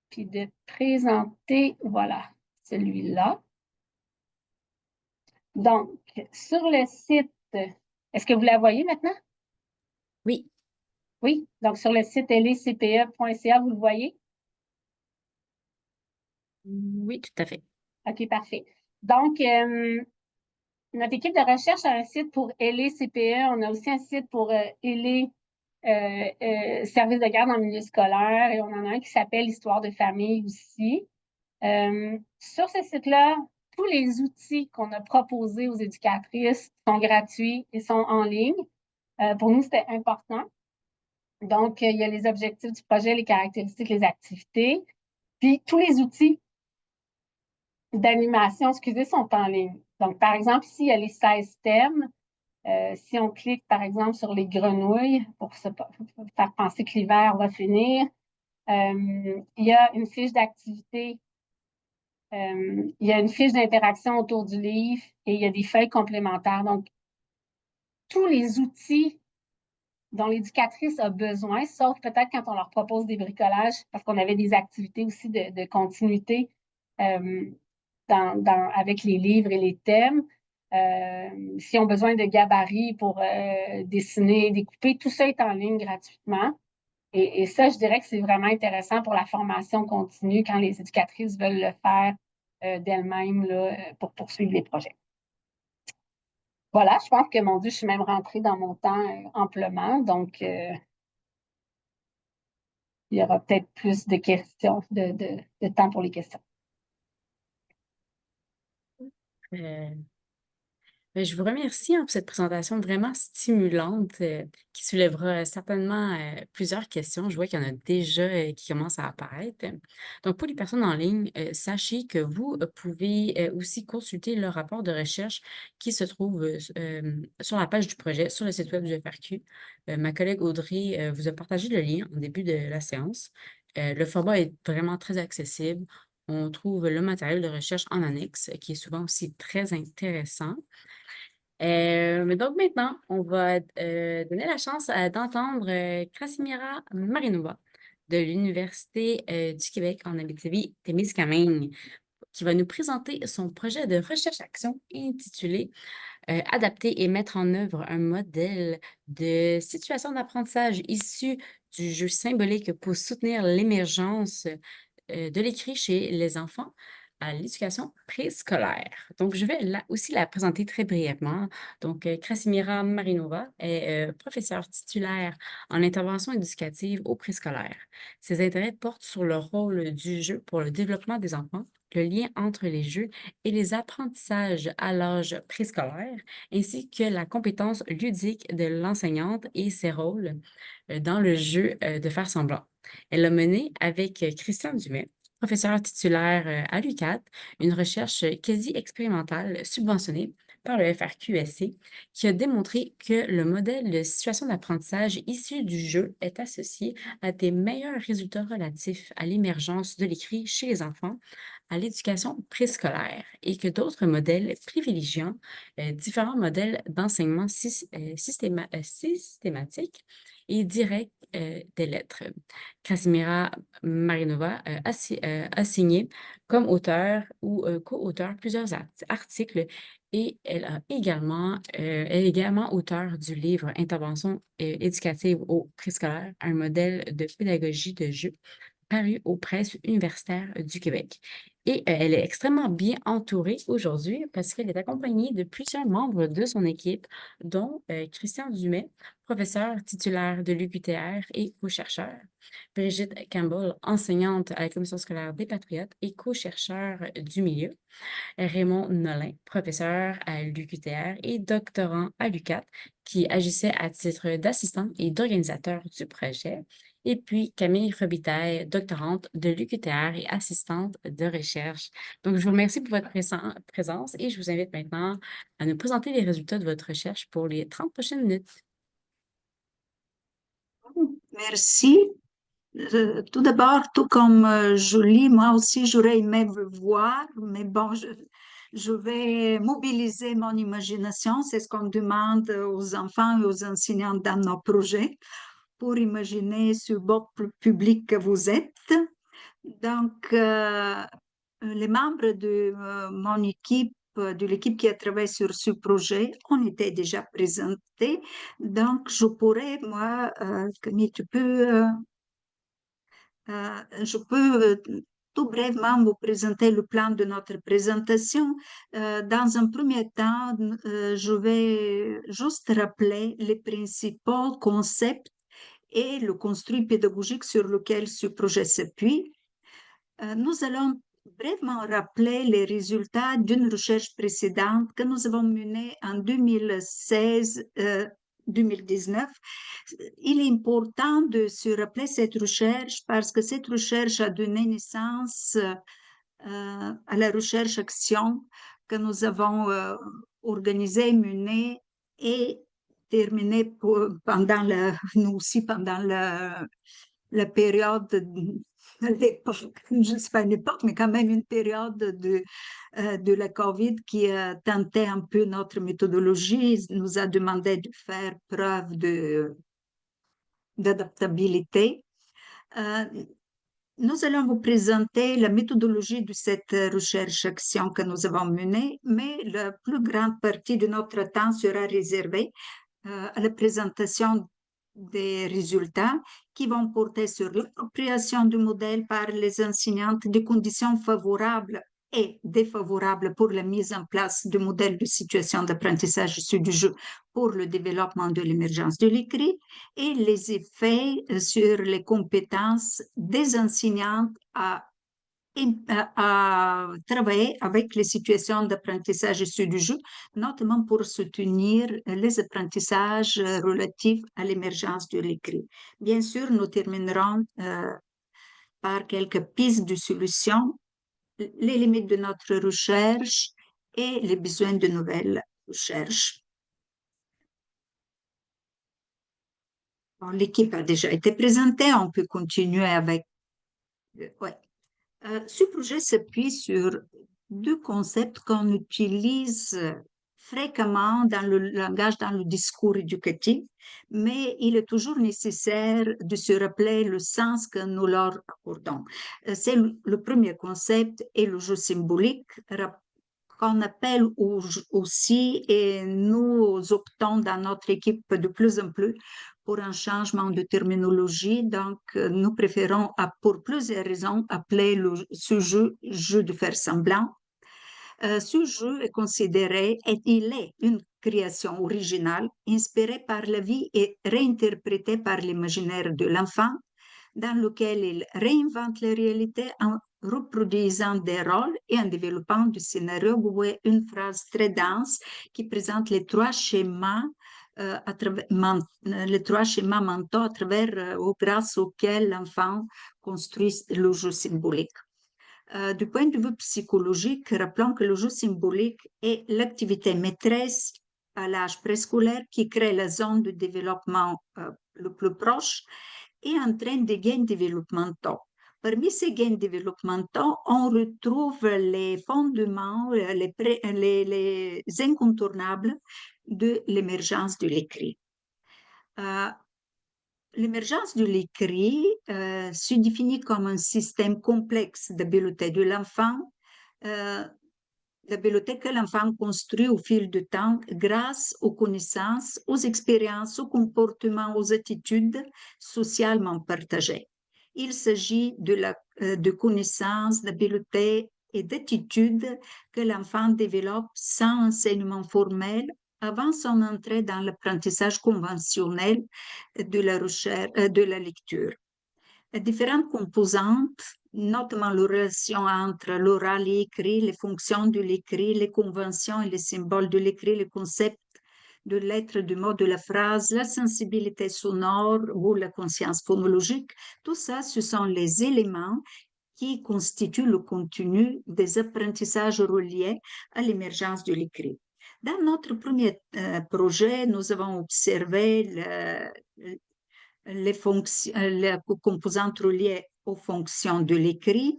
puis de présenter, voilà, celui-là. Donc, sur le site, est-ce que vous la voyez maintenant? Oui, Oui. Donc, sur le site lecpe.ca, vous le voyez? oui, tout à fait. OK, parfait. Donc, notre équipe de recherche a un site pour LECPE. On a aussi un site pour LE Service de garde en milieu scolaire et on en a un qui s'appelle Histoire de famille aussi. Sur ce site-là, tous les outils qu'on a proposés aux éducatrices sont gratuits et sont en ligne. Pour nous, c'était important. Donc, il y a les objectifs du projet, les caractéristiques, les activités. Puis, tous les outils d'animation, excusez, sont en ligne. Donc, par exemple, ici, il y a les 16 thèmes. Si on clique, par exemple, sur les grenouilles pour faire penser que l'hiver va finir, il y a une fiche d'activité, il y a une fiche d'interaction autour du livre et il y a des feuilles complémentaires. Donc, tous les outils dont l'éducatrice a besoin, sauf peut-être quand on leur propose des bricolages, parce qu'on avait des activités aussi de continuité euh, avec les livres et les thèmes. S'ils ont besoin de gabarits pour dessiner, découper, tout ça est en ligne gratuitement. Et ça, je dirais que c'est vraiment intéressant pour la formation continue quand les éducatrices veulent le faire d'elles-mêmes là, pour poursuivre les projets. Voilà, je pense que, mon Dieu, je suis même rentrée dans mon temps amplement. Donc, il y aura peut-être plus de questions, de temps pour les questions. Euh, je vous remercie pour cette présentation vraiment stimulante qui soulèvera certainement plusieurs questions. Je vois qu'il y en a déjà qui commencent à apparaître. Donc, pour les personnes en ligne, sachez que vous pouvez aussi consulter le rapport de recherche qui se trouve sur la page du projet, sur le site web du FRQ. Ma collègue Audrey vous a partagé le lien en début de la séance. Le format est vraiment très accessible. On trouve le matériel de recherche en annexe, qui est souvent aussi très intéressant. Mais donc maintenant, on va donner la chance d'entendre Krasimira Marinova de l'Université du Québec en Abitibi-Témiscamingue, qui va nous présenter son projet de recherche-action intitulé Adapter et mettre en œuvre un modèle de situation d'apprentissage issu du jeu symbolique pour soutenir l'émergence de l'écrit chez les enfants. à l'éducation préscolaire. Donc, je vais aussi la présenter très brièvement. Donc, Krasimira Marinova est professeure titulaire en intervention éducative au préscolaire. Ses intérêts portent sur le rôle du jeu pour le développement des enfants, le lien entre les jeux et les apprentissages à l'âge préscolaire, ainsi que la compétence ludique de l'enseignante et ses rôles dans le jeu de faire semblant. Elle a mené avec Christian Dumais, professeur titulaire à l'UQAT, une recherche quasi-expérimentale subventionnée par le FRQSC qui a démontré que le modèle de situation d'apprentissage issu du jeu est associé à des meilleurs résultats relatifs à l'émergence de l'écrit chez les enfants à l'éducation préscolaire et que d'autres modèles privilégiant différents modèles d'enseignement systématique et direct des lettres. Krasimira Marinova a signé comme auteur ou co-auteur plusieurs articles et elle est également auteure du livre Intervention éducative au préscolaire, un modèle de pédagogie de jeu paru aux presses universitaires du Québec. Et elle est extrêmement bien entourée aujourd'hui parce qu'elle est accompagnée de plusieurs membres de son équipe, dont Christian Dumais, professeur titulaire de l'UQTR et co-chercheur, Brigitte Campbell, enseignante à la Commission scolaire des Patriotes et co-chercheur du milieu, Raymond Nolin, professeur à l'UQTR et doctorant à l'UQAT, qui agissait à titre d'assistant et d'organisateur du projet. Et puis Camille Robitaille, doctorante de l'UQTR et assistante de recherche. Donc, je vous remercie pour votre présence et je vous invite maintenant à nous présenter les résultats de votre recherche pour les 30 prochaines minutes. Merci. Tout d'abord, tout comme Julie, moi aussi, j'aurais aimé vous voir, mais bon, je vais mobiliser mon imagination. C'est ce qu'on demande aux enfants et aux enseignants dans nos projets pour imaginer ce beau public que vous êtes. Donc, les membres de mon équipe, de l'équipe qui a travaillé sur ce projet, ont été déjà présentés. Donc, je pourrais, moi, Camille, je peux tout brièvement vous présenter le plan de notre présentation. Dans un premier temps, je vais juste rappeler les principaux concepts et le construit pédagogique sur lequel ce projet s'appuie. Nous allons brièvement rappeler les résultats d'une recherche précédente que nous avons menée en 2016-2019. Il est important de se rappeler cette recherche parce que cette recherche a donné naissance à la recherche-action que nous avons organisée, menée et terminée nous aussi pendant la période de l'époque, je ne sais pas une époque, mais quand même une période de la COVID qui a tenté un peu notre méthodologie, nous a demandé de faire preuve d'adaptabilité. Nous allons vous présenter la méthodologie de cette recherche-action que nous avons menée, mais la plus grande partie de notre temps sera réservée à la présentation des résultats qui vont porter sur l'appropriation du modèle par les enseignantes, des conditions favorables et défavorables pour la mise en place du modèle de situation d'apprentissage issu du jeu pour le développement de l'émergence de l'écrit et les effets sur les compétences des enseignantes à travailler avec les situations d'apprentissage issues du jeu, notamment pour soutenir les apprentissages relatifs à l'émergence de l'écrit. Bien sûr, nous terminerons par quelques pistes de solutions, les limites de notre recherche et les besoins de nouvelles recherches. Bon, l'équipe a déjà été présentée, on peut continuer avec... Ouais. Ce projet s'appuie sur deux concepts qu'on utilise fréquemment dans le langage, dans le discours éducatif, mais il est toujours nécessaire de se rappeler le sens que nous leur accordons. C'est le premier concept est le jeu symbolique qu'on appelle aussi, et nous optons dans notre équipe de plus en plus pour un changement de terminologie. Donc, nous préférons, pour plusieurs raisons, appeler ce jeu de faire semblant. Ce jeu est considéré, et il est une création originale, inspirée par la vie et réinterprétée par l'imaginaire de l'enfant, dans lequel il réinvente la réalité en reproduisant des rôles et en développant du scénario. Vous voyez une phrase très dense qui présente les trois schémas les trois schémas mentaux grâce auxquels l'enfant construit le jeu symbolique. Du point de vue psychologique, rappelons que le jeu symbolique est l'activité maîtresse à l'âge préscolaire qui crée la zone de développement le plus proche et entraîne des gains développementaux. Parmi ces gains développementaux, on retrouve les fondements, les incontournables de l'émergence de l'écrit. L'émergence de l'écrit se définit comme un système complexe d'habiletés de l'enfant, l'habileté que l'enfant construit au fil du temps grâce aux connaissances, aux expériences, aux comportements, aux attitudes socialement partagées. Il s'agit de connaissances, d'habiletés et d'attitudes que l'enfant développe sans enseignement formel avant son entrée dans l'apprentissage conventionnel de la recherche, de la lecture. Différentes composantes, notamment la relation entre l'oral et l'écrit, les fonctions de l'écrit, les conventions et les symboles de l'écrit, les concepts de lettres, du mot de la phrase, la sensibilité sonore ou la conscience phonologique, tout ça, ce sont les éléments qui constituent le contenu des apprentissages reliés à l'émergence de l'écrit. Dans notre premier projet, nous avons observé les composantes reliées aux fonctions de l'écrit,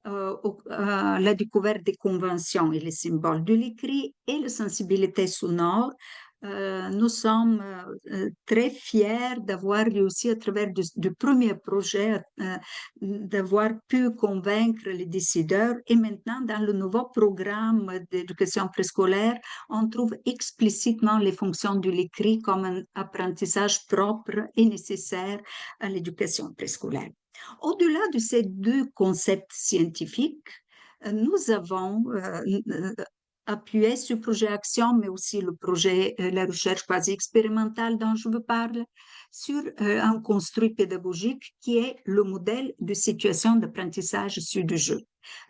la découverte des conventions et les symboles de l'écrit et la sensibilité sonore. Nous sommes très fiers d'avoir réussi à travers du premier projet d'avoir pu convaincre les décideurs et maintenant dans le nouveau programme d'éducation préscolaire, on trouve explicitement les fonctions de l'écrit comme un apprentissage propre et nécessaire à l'éducation préscolaire. Au-delà de ces deux concepts scientifiques, nous avons appuyé ce projet Action, mais aussi le projet, la recherche quasi-expérimentale dont je vous parle, sur un construit pédagogique qui est le modèle de situation d'apprentissage issu du jeu.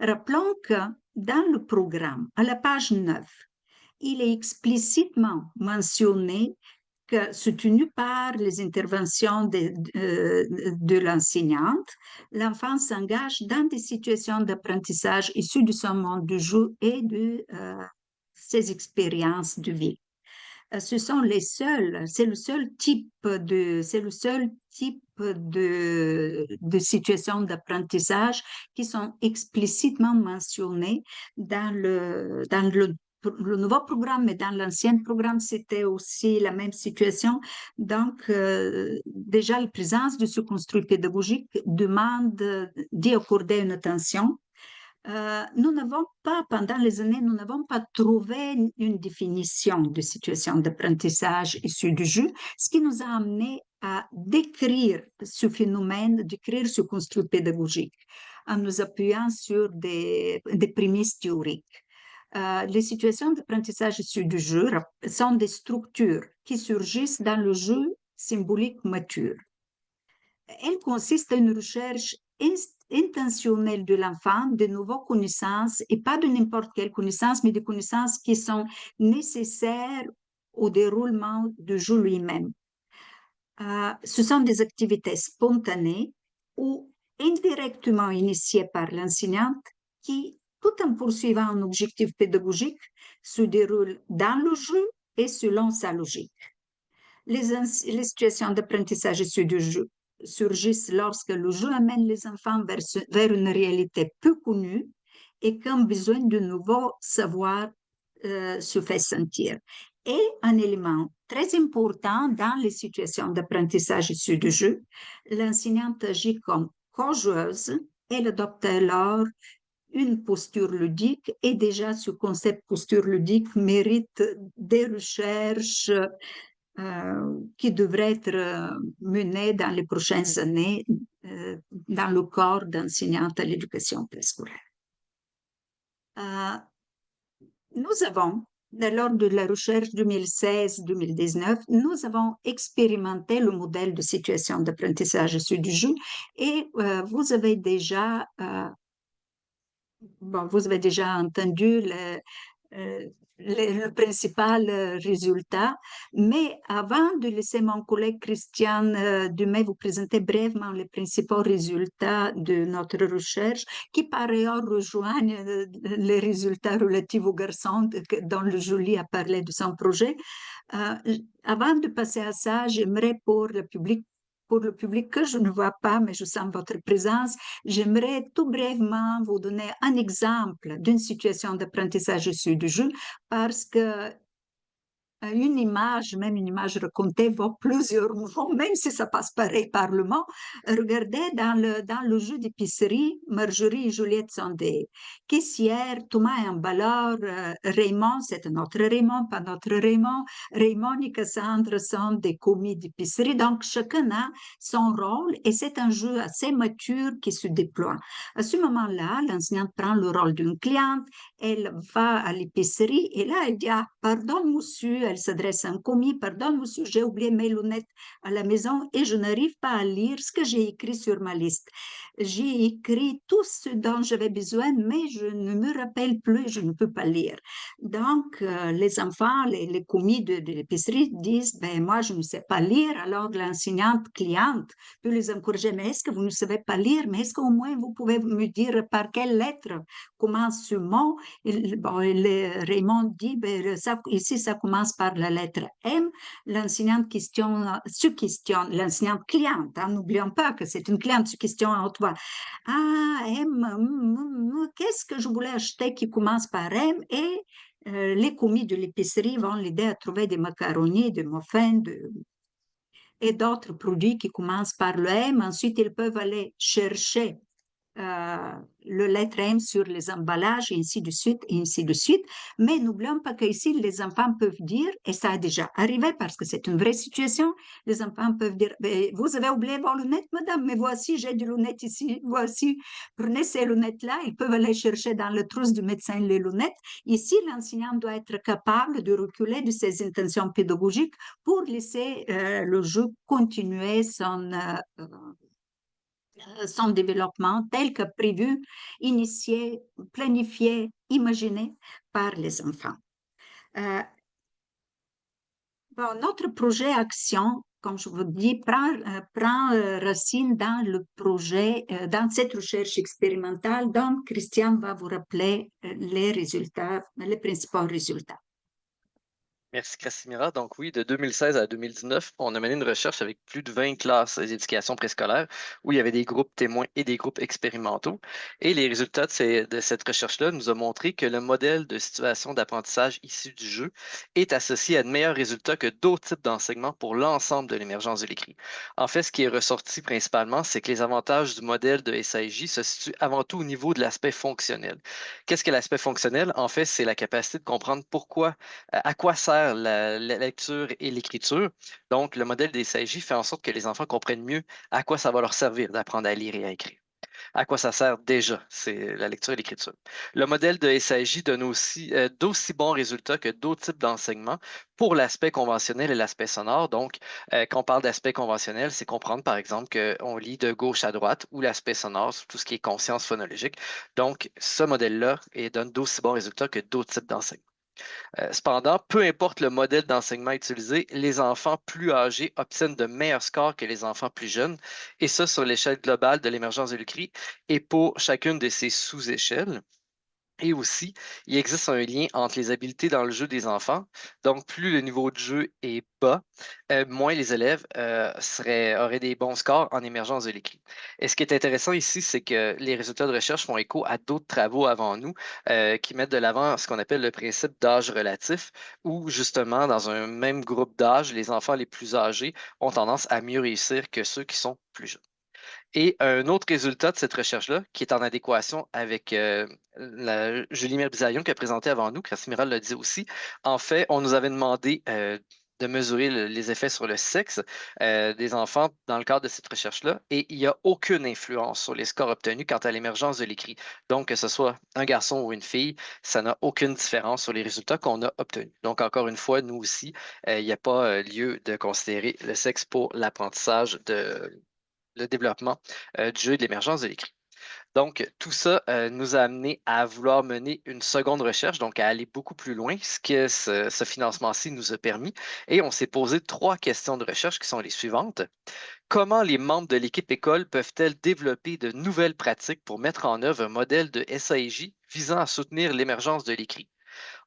Rappelons que dans le programme, à la page 9, il est explicitement mentionné que, soutenu par les interventions de l'enseignante, l'enfant s'engage dans des situations d'apprentissage issues de son monde du jeu et de ses expériences de vie. C'est le seul type de situations d'apprentissage qui sont explicitement mentionnées dans le nouveau programme, mais dans l'ancien programme, c'était aussi la même situation. Donc, déjà, la présence de ce construit pédagogique demande d'y accorder une attention. Nous n'avons pas, pendant les années, nous n'avons pas trouvé une définition de situation d'apprentissage issue du jeu, ce qui nous a amené à décrire ce phénomène, décrire ce construit pédagogique en nous appuyant sur des prémices théoriques. Les situations d'apprentissage issues du jeu sont des structures qui surgissent dans le jeu symbolique mature. Elles consistent à une recherche intentionnelle de l'enfant de nouvelles connaissances, et pas de n'importe quelle connaissance, mais des connaissances qui sont nécessaires au déroulement du jeu lui-même. Ce sont des activités spontanées ou indirectement initiées par l'enseignante qui, tout en poursuivant un objectif pédagogique, se déroulent dans le jeu et selon sa logique. Les situations d'apprentissage issues du jeu surgissent lorsque le jeu amène les enfants vers une réalité peu connue et qu'un besoin de nouveau savoir se fait sentir. Et un élément très important dans les situations d'apprentissage issues du jeu, l'enseignante agit comme co-joueuse. Elle adopte alors une posture ludique et déjà ce concept posture ludique mérite des recherches qui devraient être menées dans les prochaines années dans le corps d'enseignantes à l'éducation préscolaire. Nous avons, lors de la recherche 2016-2019, nous avons expérimenté le modèle de situation d'apprentissage issu du jeu et vous avez déjà entendu le principal résultat, mais avant de laisser mon collègue Christian Dumais vous présenter brièvement les principaux résultats de notre recherche, qui par ailleurs rejoignent les résultats relatifs aux garçons dont le Julie a parlé de son projet. Avant de passer à ça, j'aimerais pour le public que je ne vois pas, mais je sens votre présence, j'aimerais tout brièvement vous donner un exemple d'une situation d'apprentissage issu du jeu parce que une image, même une image racontée, vaut plusieurs mots, même si ça passe pareil par le mot. Regardez dans le jeu d'épicerie, Marjorie et Juliette sont des caissières, Thomas est emballeur, Raymond, c'est un autre Raymond, pas notre Raymond, Raymond et Cassandre sont des commis d'épicerie. Donc, chacun a son rôle et c'est un jeu assez mature qui se déploie. À ce moment-là, l'enseignante prend le rôle d'une cliente, elle va à l'épicerie et là, elle dit, ah, pardon, monsieur, elle s'adresse à un commis, pardon, monsieur, j'ai oublié mes lunettes à la maison et je n'arrive pas à lire ce que j'ai écrit sur ma liste. J'ai écrit tout ce dont j'avais besoin, mais je ne me rappelle plus, je ne peux pas lire. Donc, les enfants, les commis de l'épicerie disent, ben, moi, je ne sais pas lire. Alors, l'enseignante cliente peut les encourager, mais est-ce que vous ne savez pas lire? Mais est-ce qu'au moins vous pouvez me dire par quelle lettre commence ce mot? Raymond dit, ben, ici, ça commence par la lettre M. L'enseignante se questionne, l'enseignante cliente, n'oublions pas que c'est une cliente, se questionne à haute voix. Ah, M, qu'est-ce que je voulais acheter qui commence par M? Et les commis de l'épicerie vont l'aider à trouver des macaronis, des muffins, et d'autres produits qui commencent par le M. Ensuite, ils peuvent aller chercher le lettre M sur les emballages, et ainsi de suite, et ainsi de suite. Mais n'oublions pas qu'ici, les enfants peuvent dire, et ça a déjà arrivé parce que c'est une vraie situation, les enfants peuvent dire, vous avez oublié vos lunettes, madame, mais voici, j'ai des lunettes ici, voici, prenez ces lunettes-là. Ils peuvent aller chercher dans le trousse du médecin les lunettes. Ici, l'enseignant doit être capable de reculer de ses intentions pédagogiques pour laisser le jeu continuer son développement tel que prévu, initié, planifié, imaginé par les enfants. Notre projet Action, comme je vous dis, prend racine dans le projet, dans cette recherche expérimentale. Donc, Christian va vous rappeler les résultats, les principaux résultats. Merci, Krassimira. Donc oui, de 2016 à 2019, on a mené une recherche avec plus de 20 classes d'éducation préscolaire où il y avait des groupes témoins et des groupes expérimentaux. Et les résultats de cette recherche-là nous ont montré que le modèle de situation d'apprentissage issu du jeu est associé à de meilleurs résultats que d'autres types d'enseignement pour l'ensemble de l'émergence de l'écrit. En fait, ce qui est ressorti principalement, c'est que les avantages du modèle de SAIJ se situent avant tout au niveau de l'aspect fonctionnel. Qu'est-ce que l'aspect fonctionnel? En fait, c'est la capacité de comprendre à quoi sert la lecture et l'écriture. Donc, le modèle des SAIJ fait en sorte que les enfants comprennent mieux à quoi ça va leur servir d'apprendre à lire et à écrire. À quoi ça sert déjà, c'est la lecture et l'écriture. Le modèle de SAIJ donne aussi d'aussi bons résultats que d'autres types d'enseignements pour l'aspect conventionnel et l'aspect sonore. Donc, quand on parle d'aspect conventionnel, c'est comprendre, par exemple, qu'on lit de gauche à droite ou l'aspect sonore, tout ce qui est conscience phonologique. Donc, ce modèle-là donne d'aussi bons résultats que d'autres types d'enseignements. Cependant, peu importe le modèle d'enseignement utilisé, les enfants plus âgés obtiennent de meilleurs scores que les enfants plus jeunes, et ça sur l'échelle globale de l'émergence de l'ECRI et pour chacune de ces sous-échelles. Et aussi, il existe un lien entre les habiletés dans le jeu des enfants. Donc, plus le niveau de jeu est bas, moins les élèves auraient des bons scores en émergence de l'écrit. Et ce qui est intéressant ici, c'est que les résultats de recherche font écho à d'autres travaux avant nous qui mettent de l'avant ce qu'on appelle le principe d'âge relatif, où justement, dans un même groupe d'âge, les enfants les plus âgés ont tendance à mieux réussir que ceux qui sont plus jeunes. Et un autre résultat de cette recherche-là, qui est en adéquation avec Julie Merbisaillon qui a présenté avant nous, Krasmira l'a dit aussi, en fait, on nous avait demandé de mesurer les effets sur le sexe des enfants dans le cadre de cette recherche-là, et il n'y a aucune influence sur les scores obtenus quant à l'émergence de l'écrit. Donc, que ce soit un garçon ou une fille, ça n'a aucune différence sur les résultats qu'on a obtenus. Donc, encore une fois, nous aussi, il n'y a pas lieu de considérer le sexe pour l'apprentissage de le développement du jeu et de l'émergence de l'écrit. Donc, tout ça nous a amené à vouloir mener une seconde recherche, donc à aller beaucoup plus loin, ce que ce financement-ci nous a permis. Et on s'est posé 3 questions de recherche qui sont les suivantes. Comment les membres de l'équipe école peuvent-elles développer de nouvelles pratiques pour mettre en œuvre un modèle de SAIJ visant à soutenir l'émergence de l'écrit?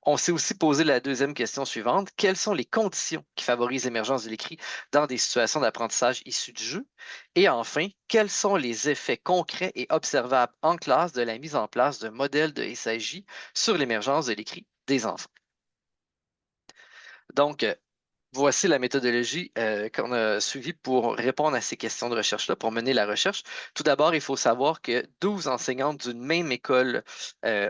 On s'est aussi posé la deuxième question suivante. Quelles sont les conditions qui favorisent l'émergence de l'écrit dans des situations d'apprentissage issues du jeu? Et enfin, quels sont les effets concrets et observables en classe de la mise en place d'un modèle de SAJ sur l'émergence de l'écrit des enfants? Donc, voici la méthodologie qu'on a suivie pour répondre à ces questions de recherche-là, pour mener la recherche. Tout d'abord, il faut savoir que 12 enseignantes d'une même école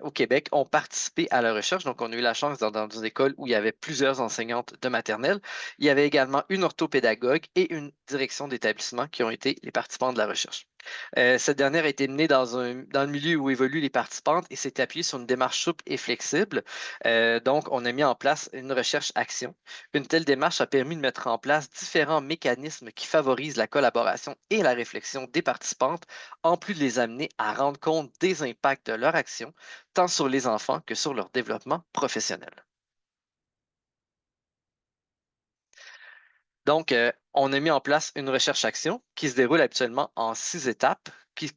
au Québec ont participé à la recherche. Donc, on a eu la chance dans une école où il y avait plusieurs enseignantes de maternelle. Il y avait également une orthopédagogue et une direction d'établissement qui ont été les participants de la recherche. Cette dernière a été menée dans le milieu où évoluent les participantes et s'est appuyée sur une démarche souple et flexible. Donc, on a mis en place une recherche-action. Une telle démarche a permis de mettre en place différents mécanismes qui favorisent la collaboration et la réflexion des participantes, en plus de les amener à rendre compte des impacts de leur action, tant sur les enfants que sur leur développement professionnel. Donc, on a mis en place une recherche-action qui se déroule habituellement en 6 étapes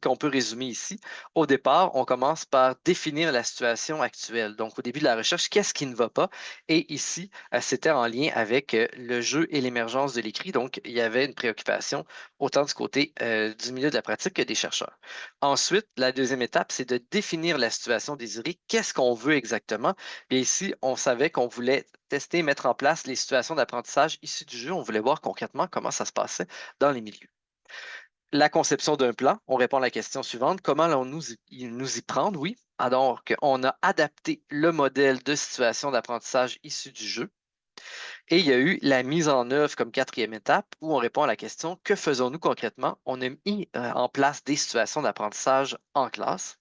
qu'on peut résumer ici. Au départ, on commence par définir la situation actuelle. Donc, au début de la recherche, qu'est-ce qui ne va pas? Et ici, c'était en lien avec le jeu et l'émergence de l'écrit. Donc, il y avait une préoccupation autant du côté du milieu de la pratique que des chercheurs. Ensuite, la deuxième étape, c'est de définir la situation désirée. Qu'est-ce qu'on veut exactement? Et ici, on savait qu'on voulait tester, mettre en place les situations d'apprentissage issues du jeu. On voulait voir concrètement comment ça se passait dans les milieux. La conception d'un plan, on répond à la question suivante. Comment allons-nous y prendre? Oui. Alors qu'on a adapté le modèle de situation d'apprentissage issu du jeu. Et il y a eu la mise en œuvre comme quatrième étape où on répond à la question, que faisons-nous concrètement? On a mis en place des situations d'apprentissage en classe.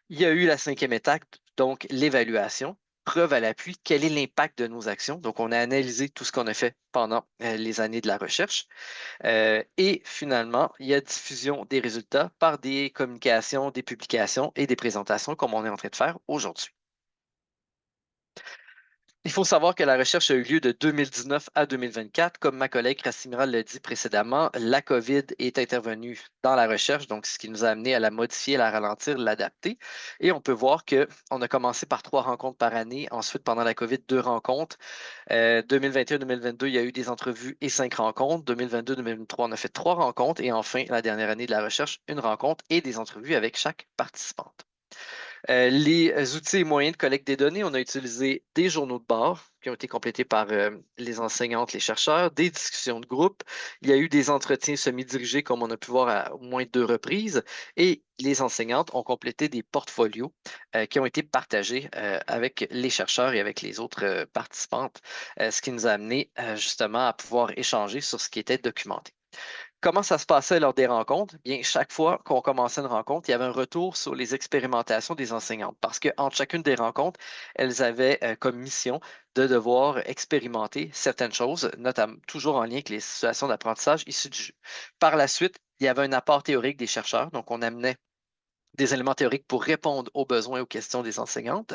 Il y a eu la cinquième étape, donc l'évaluation. Preuve à l'appui, quel est l'impact de nos actions? Donc, on a analysé tout ce qu'on a fait pendant les années de la recherche. Et finalement, il y a diffusion des résultats par des communications, des publications et des présentations comme on est en train de faire aujourd'hui. Il faut savoir que la recherche a eu lieu de 2019 à 2024. Comme ma collègue Rassimira l'a dit précédemment, la COVID est intervenue dans la recherche, donc ce qui nous a amené à la modifier, la ralentir, l'adapter. Et on peut voir qu'on a commencé par 3 rencontres par année. Ensuite, pendant la COVID, 2 rencontres. 2021-2022, il y a eu des entrevues et 5 rencontres. 2022-2023, on a fait 3 rencontres. Et enfin, la dernière année de la recherche, 1 rencontre et des entrevues avec chaque participante. Les outils et moyens de collecte des données, on a utilisé des journaux de bord qui ont été complétés par les enseignantes, les chercheurs, des discussions de groupe. Il y a eu des entretiens semi-dirigés, comme on a pu voir à au moins 2 reprises, et les enseignantes ont complété des portfolios qui ont été partagés avec les chercheurs et avec les autres participantes, ce qui nous a amené justement à pouvoir échanger sur ce qui était documenté. Comment ça se passait lors des rencontres? Bien, chaque fois qu'on commençait une rencontre, il y avait un retour sur les expérimentations des enseignantes parce qu'entre chacune des rencontres, elles avaient comme mission de devoir expérimenter certaines choses, notamment toujours en lien avec les situations d'apprentissage issues du jeu. Par la suite, il y avait un apport théorique des chercheurs, donc on amenait des éléments théoriques pour répondre aux besoins et aux questions des enseignantes.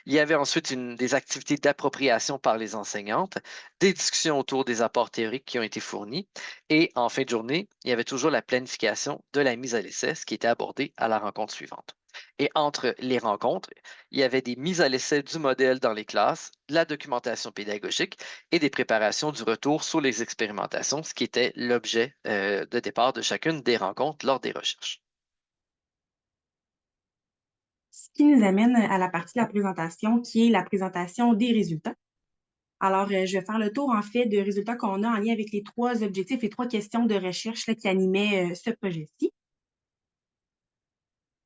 Il y avait ensuite des activités d'appropriation par les enseignantes, des discussions autour des apports théoriques qui ont été fournis. Et en fin de journée, il y avait toujours la planification de la mise à l'essai, ce qui était abordé à la rencontre suivante. Et entre les rencontres, il y avait des mises à l'essai du modèle dans les classes, de la documentation pédagogique et des préparations du retour sur les expérimentations, ce qui était l'objet de départ de chacune des rencontres lors des recherches. Ce qui nous amène à la partie de la présentation, qui est la présentation des résultats. Alors, je vais faire le tour, en fait, de résultats qu'on a en lien avec les 3 objectifs, les 3 questions de recherche là, qui animaient ce projet-ci.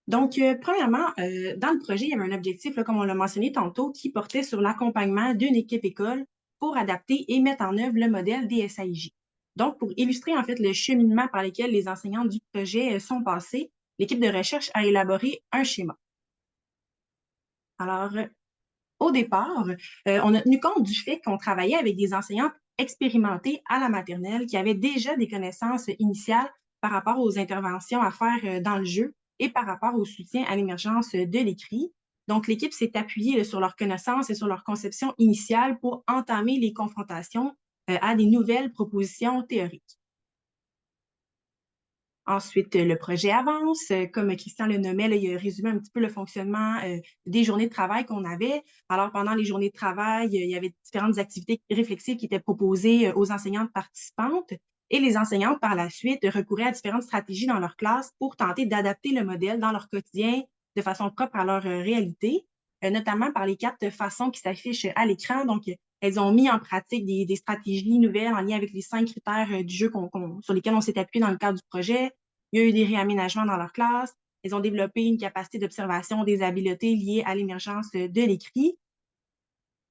Donc, premièrement, dans le projet, il y avait un objectif, là, comme on l'a mentionné tantôt, qui portait sur l'accompagnement d'une équipe école pour adapter et mettre en œuvre le modèle des SAIJ. Donc, pour illustrer en fait le cheminement par lequel les enseignants du projet sont passés, l'équipe de recherche a élaboré un schéma. Alors, au départ, on a tenu compte du fait qu'on travaillait avec des enseignantes expérimentées à la maternelle qui avaient déjà des connaissances initiales par rapport aux interventions à faire dans le jeu et par rapport au soutien à l'émergence de l'écrit. Donc, l'équipe s'est appuyée sur leurs connaissances et sur leur conception initiale pour entamer les confrontations à des nouvelles propositions théoriques. Ensuite, le projet avance. Comme Christian le nommait, là, il a résumé un petit peu le fonctionnement des journées de travail qu'on avait. Alors, pendant les journées de travail, il y avait différentes activités réflexives qui étaient proposées aux enseignantes participantes. Et les enseignantes, par la suite, recouraient à différentes stratégies dans leur classe pour tenter d'adapter le modèle dans leur quotidien de façon propre à leur réalité, notamment par les 4 façons qui s'affichent à l'écran. Donc, elles ont mis en pratique des stratégies nouvelles en lien avec les 5 critères du jeu sur lesquels on s'est appuyé dans le cadre du projet. Il y a eu des réaménagements dans leur classe. Elles ont développé une capacité d'observation des habiletés liées à l'émergence de l'écrit.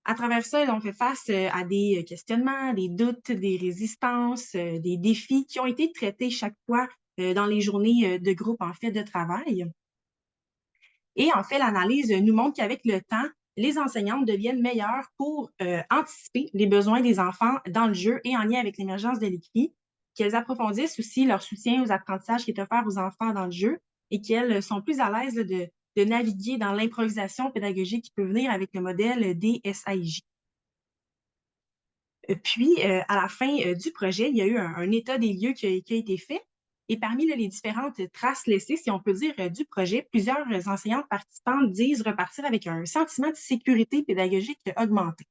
À travers ça, elles ont fait face à des questionnements, des doutes, des résistances, des défis qui ont été traités chaque fois dans les journées de groupe en fait de travail. Et en fait, l'analyse nous montre qu'avec le temps, les enseignantes deviennent meilleures pour anticiper les besoins des enfants dans le jeu et en lien avec l'émergence de l'écrit, qu'elles approfondissent aussi leur soutien aux apprentissages qui est offert aux enfants dans le jeu et qu'elles sont plus à l'aise de naviguer dans l'improvisation pédagogique qui peut venir avec le modèle des SAIJ. Puis, à la fin du projet, il y a eu un état des lieux qui a été fait. Et parmi les différentes traces laissées, si on peut dire, du projet, plusieurs enseignantes participantes disent repartir avec un sentiment de sécurité pédagogique augmenté.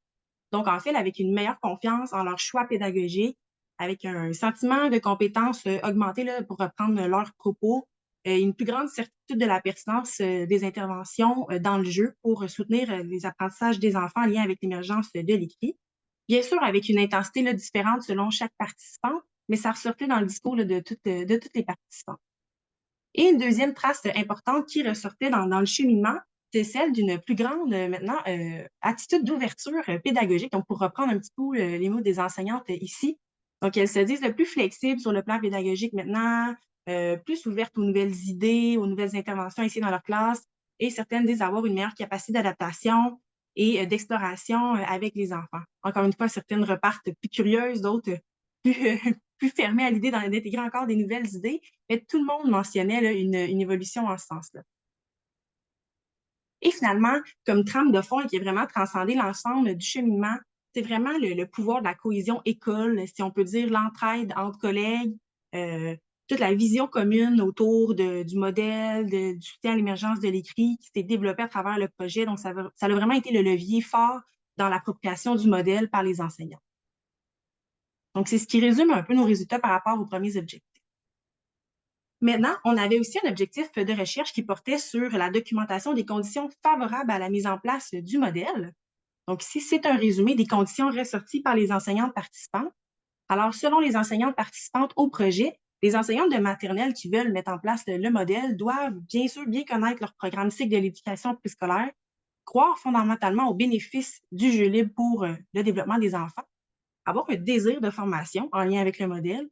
Donc, en fait, avec une meilleure confiance en leur choix pédagogique, avec un sentiment de compétence augmenté, là, pour reprendre leurs propos, une plus grande certitude de la pertinence des interventions dans le jeu pour soutenir les apprentissages des enfants en lien avec l'émergence de l'écrit. Bien sûr, avec une intensité là, différente selon chaque participant, mais ça ressortait dans le discours là, de toutes les participants. Et une deuxième trace importante qui ressortait dans le cheminement, c'est celle d'une plus grande, maintenant, attitude d'ouverture pédagogique. Donc, pour reprendre un petit peu les mots des enseignantes ici, donc elles se disent le plus flexibles sur le plan pédagogique maintenant, plus ouvertes aux nouvelles idées, aux nouvelles interventions ici dans leur classe, et certaines disent avoir une meilleure capacité d'adaptation et d'exploration avec les enfants. Encore une fois, certaines repartent plus curieuses, d'autres plus, plus fermées à l'idée d'intégrer encore des nouvelles idées, mais tout le monde mentionnait là, une évolution en ce sens-là. Et finalement, comme trame de fond et qui est vraiment transcendé l'ensemble du cheminement, c'est vraiment le pouvoir de la cohésion école, si on peut dire l'entraide entre collègues, toute la vision commune autour du modèle, du soutien à l'émergence de l'écrit qui s'est développé à travers le projet. Donc, ça a vraiment été le levier fort dans l'appropriation du modèle par les enseignants. Donc, c'est ce qui résume un peu nos résultats par rapport aux premiers objectifs. Maintenant, on avait aussi un objectif de recherche qui portait sur la documentation des conditions favorables à la mise en place du modèle. Donc, ici, c'est un résumé des conditions ressorties par les enseignantes participantes. Alors, selon les enseignantes participantes au projet, les enseignantes de maternelle qui veulent mettre en place le modèle doivent bien sûr bien connaître leur programme cycle de l'éducation préscolaire, croire fondamentalement aux bénéfices du jeu libre pour le développement des enfants, avoir un désir de formation en lien avec le modèle,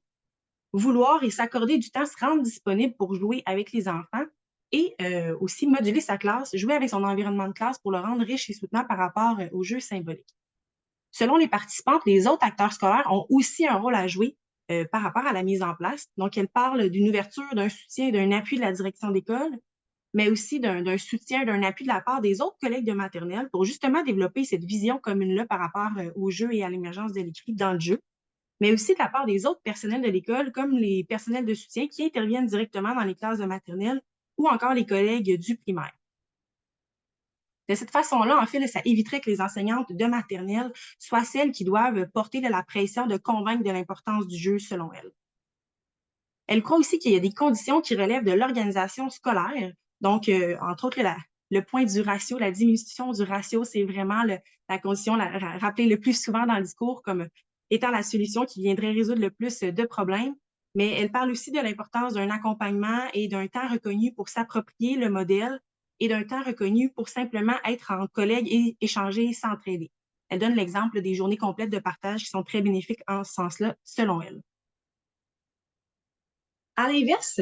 vouloir et s'accorder du temps, se rendre disponible pour jouer avec les enfants et aussi moduler sa classe, jouer avec son environnement de classe pour le rendre riche et soutenant par rapport aux jeux symboliques. Selon les participantes, les autres acteurs scolaires ont aussi un rôle à jouer par rapport à la mise en place. Donc, elles parlent d'une ouverture, d'un soutien, d'un appui de la direction d'école, mais aussi d'un soutien, d'un appui de la part des autres collègues de maternelle pour justement développer cette vision commune-là par rapport au jeu et à l'émergence de l'écrit dans le jeu, mais aussi de la part des autres personnels de l'école, comme les personnels de soutien qui interviennent directement dans les classes de maternelle ou encore les collègues du primaire. De cette façon-là, en fait, là, ça éviterait que les enseignantes de maternelle soient celles qui doivent porter la pression de convaincre de l'importance du jeu, selon elles. Elle croit aussi qu'il y a des conditions qui relèvent de l'organisation scolaire, donc, entre autres, le point du ratio, la diminution du ratio, c'est vraiment la condition rappelée le plus souvent dans le discours comme étant la solution qui viendrait résoudre le plus de problèmes. Mais elle parle aussi de l'importance d'un accompagnement et d'un temps reconnu pour s'approprier le modèle et d'un temps reconnu pour simplement être en collègue et échanger, s'entraider. Elle donne l'exemple des journées complètes de partage qui sont très bénéfiques en ce sens-là, selon elle. À l'inverse,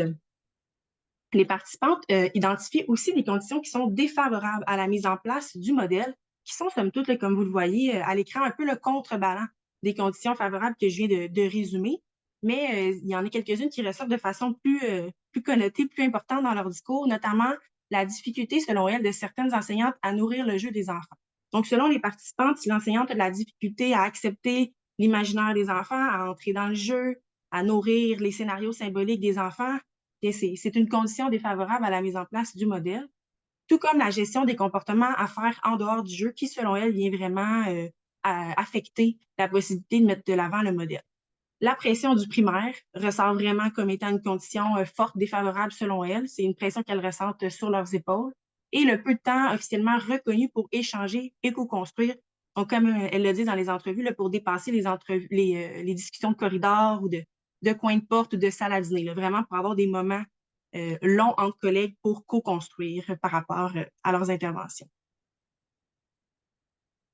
les participantes identifient aussi des conditions qui sont défavorables à la mise en place du modèle, qui sont, somme toute, là, comme vous le voyez à l'écran, un peu le contrebalan des conditions favorables que je viens de résumer. Mais il y en a quelques-unes qui ressortent de façon plus connotée, plus importante dans leur discours, notamment la difficulté, selon elles, de certaines enseignantes à nourrir le jeu des enfants. Donc, selon les participantes, si l'enseignante a de la difficulté à accepter l'imaginaire des enfants, à entrer dans le jeu, à nourrir les scénarios symboliques des enfants, c'est une condition défavorable à la mise en place du modèle, tout comme la gestion des comportements à faire en dehors du jeu qui, selon elle, vient vraiment affecter la possibilité de mettre de l'avant le modèle. La pression du primaire ressort vraiment comme étant une condition forte défavorable selon elle. C'est une pression qu'elles ressentent sur leurs épaules. Et le peu de temps officiellement reconnu pour échanger et co-construire. Donc, comme elle le dit dans les entrevues, là, pour dépasser les discussions de corridor ou de coin de porte ou de salle à dîner, là, vraiment pour avoir des moments longs entre collègues pour co-construire par rapport à leurs interventions.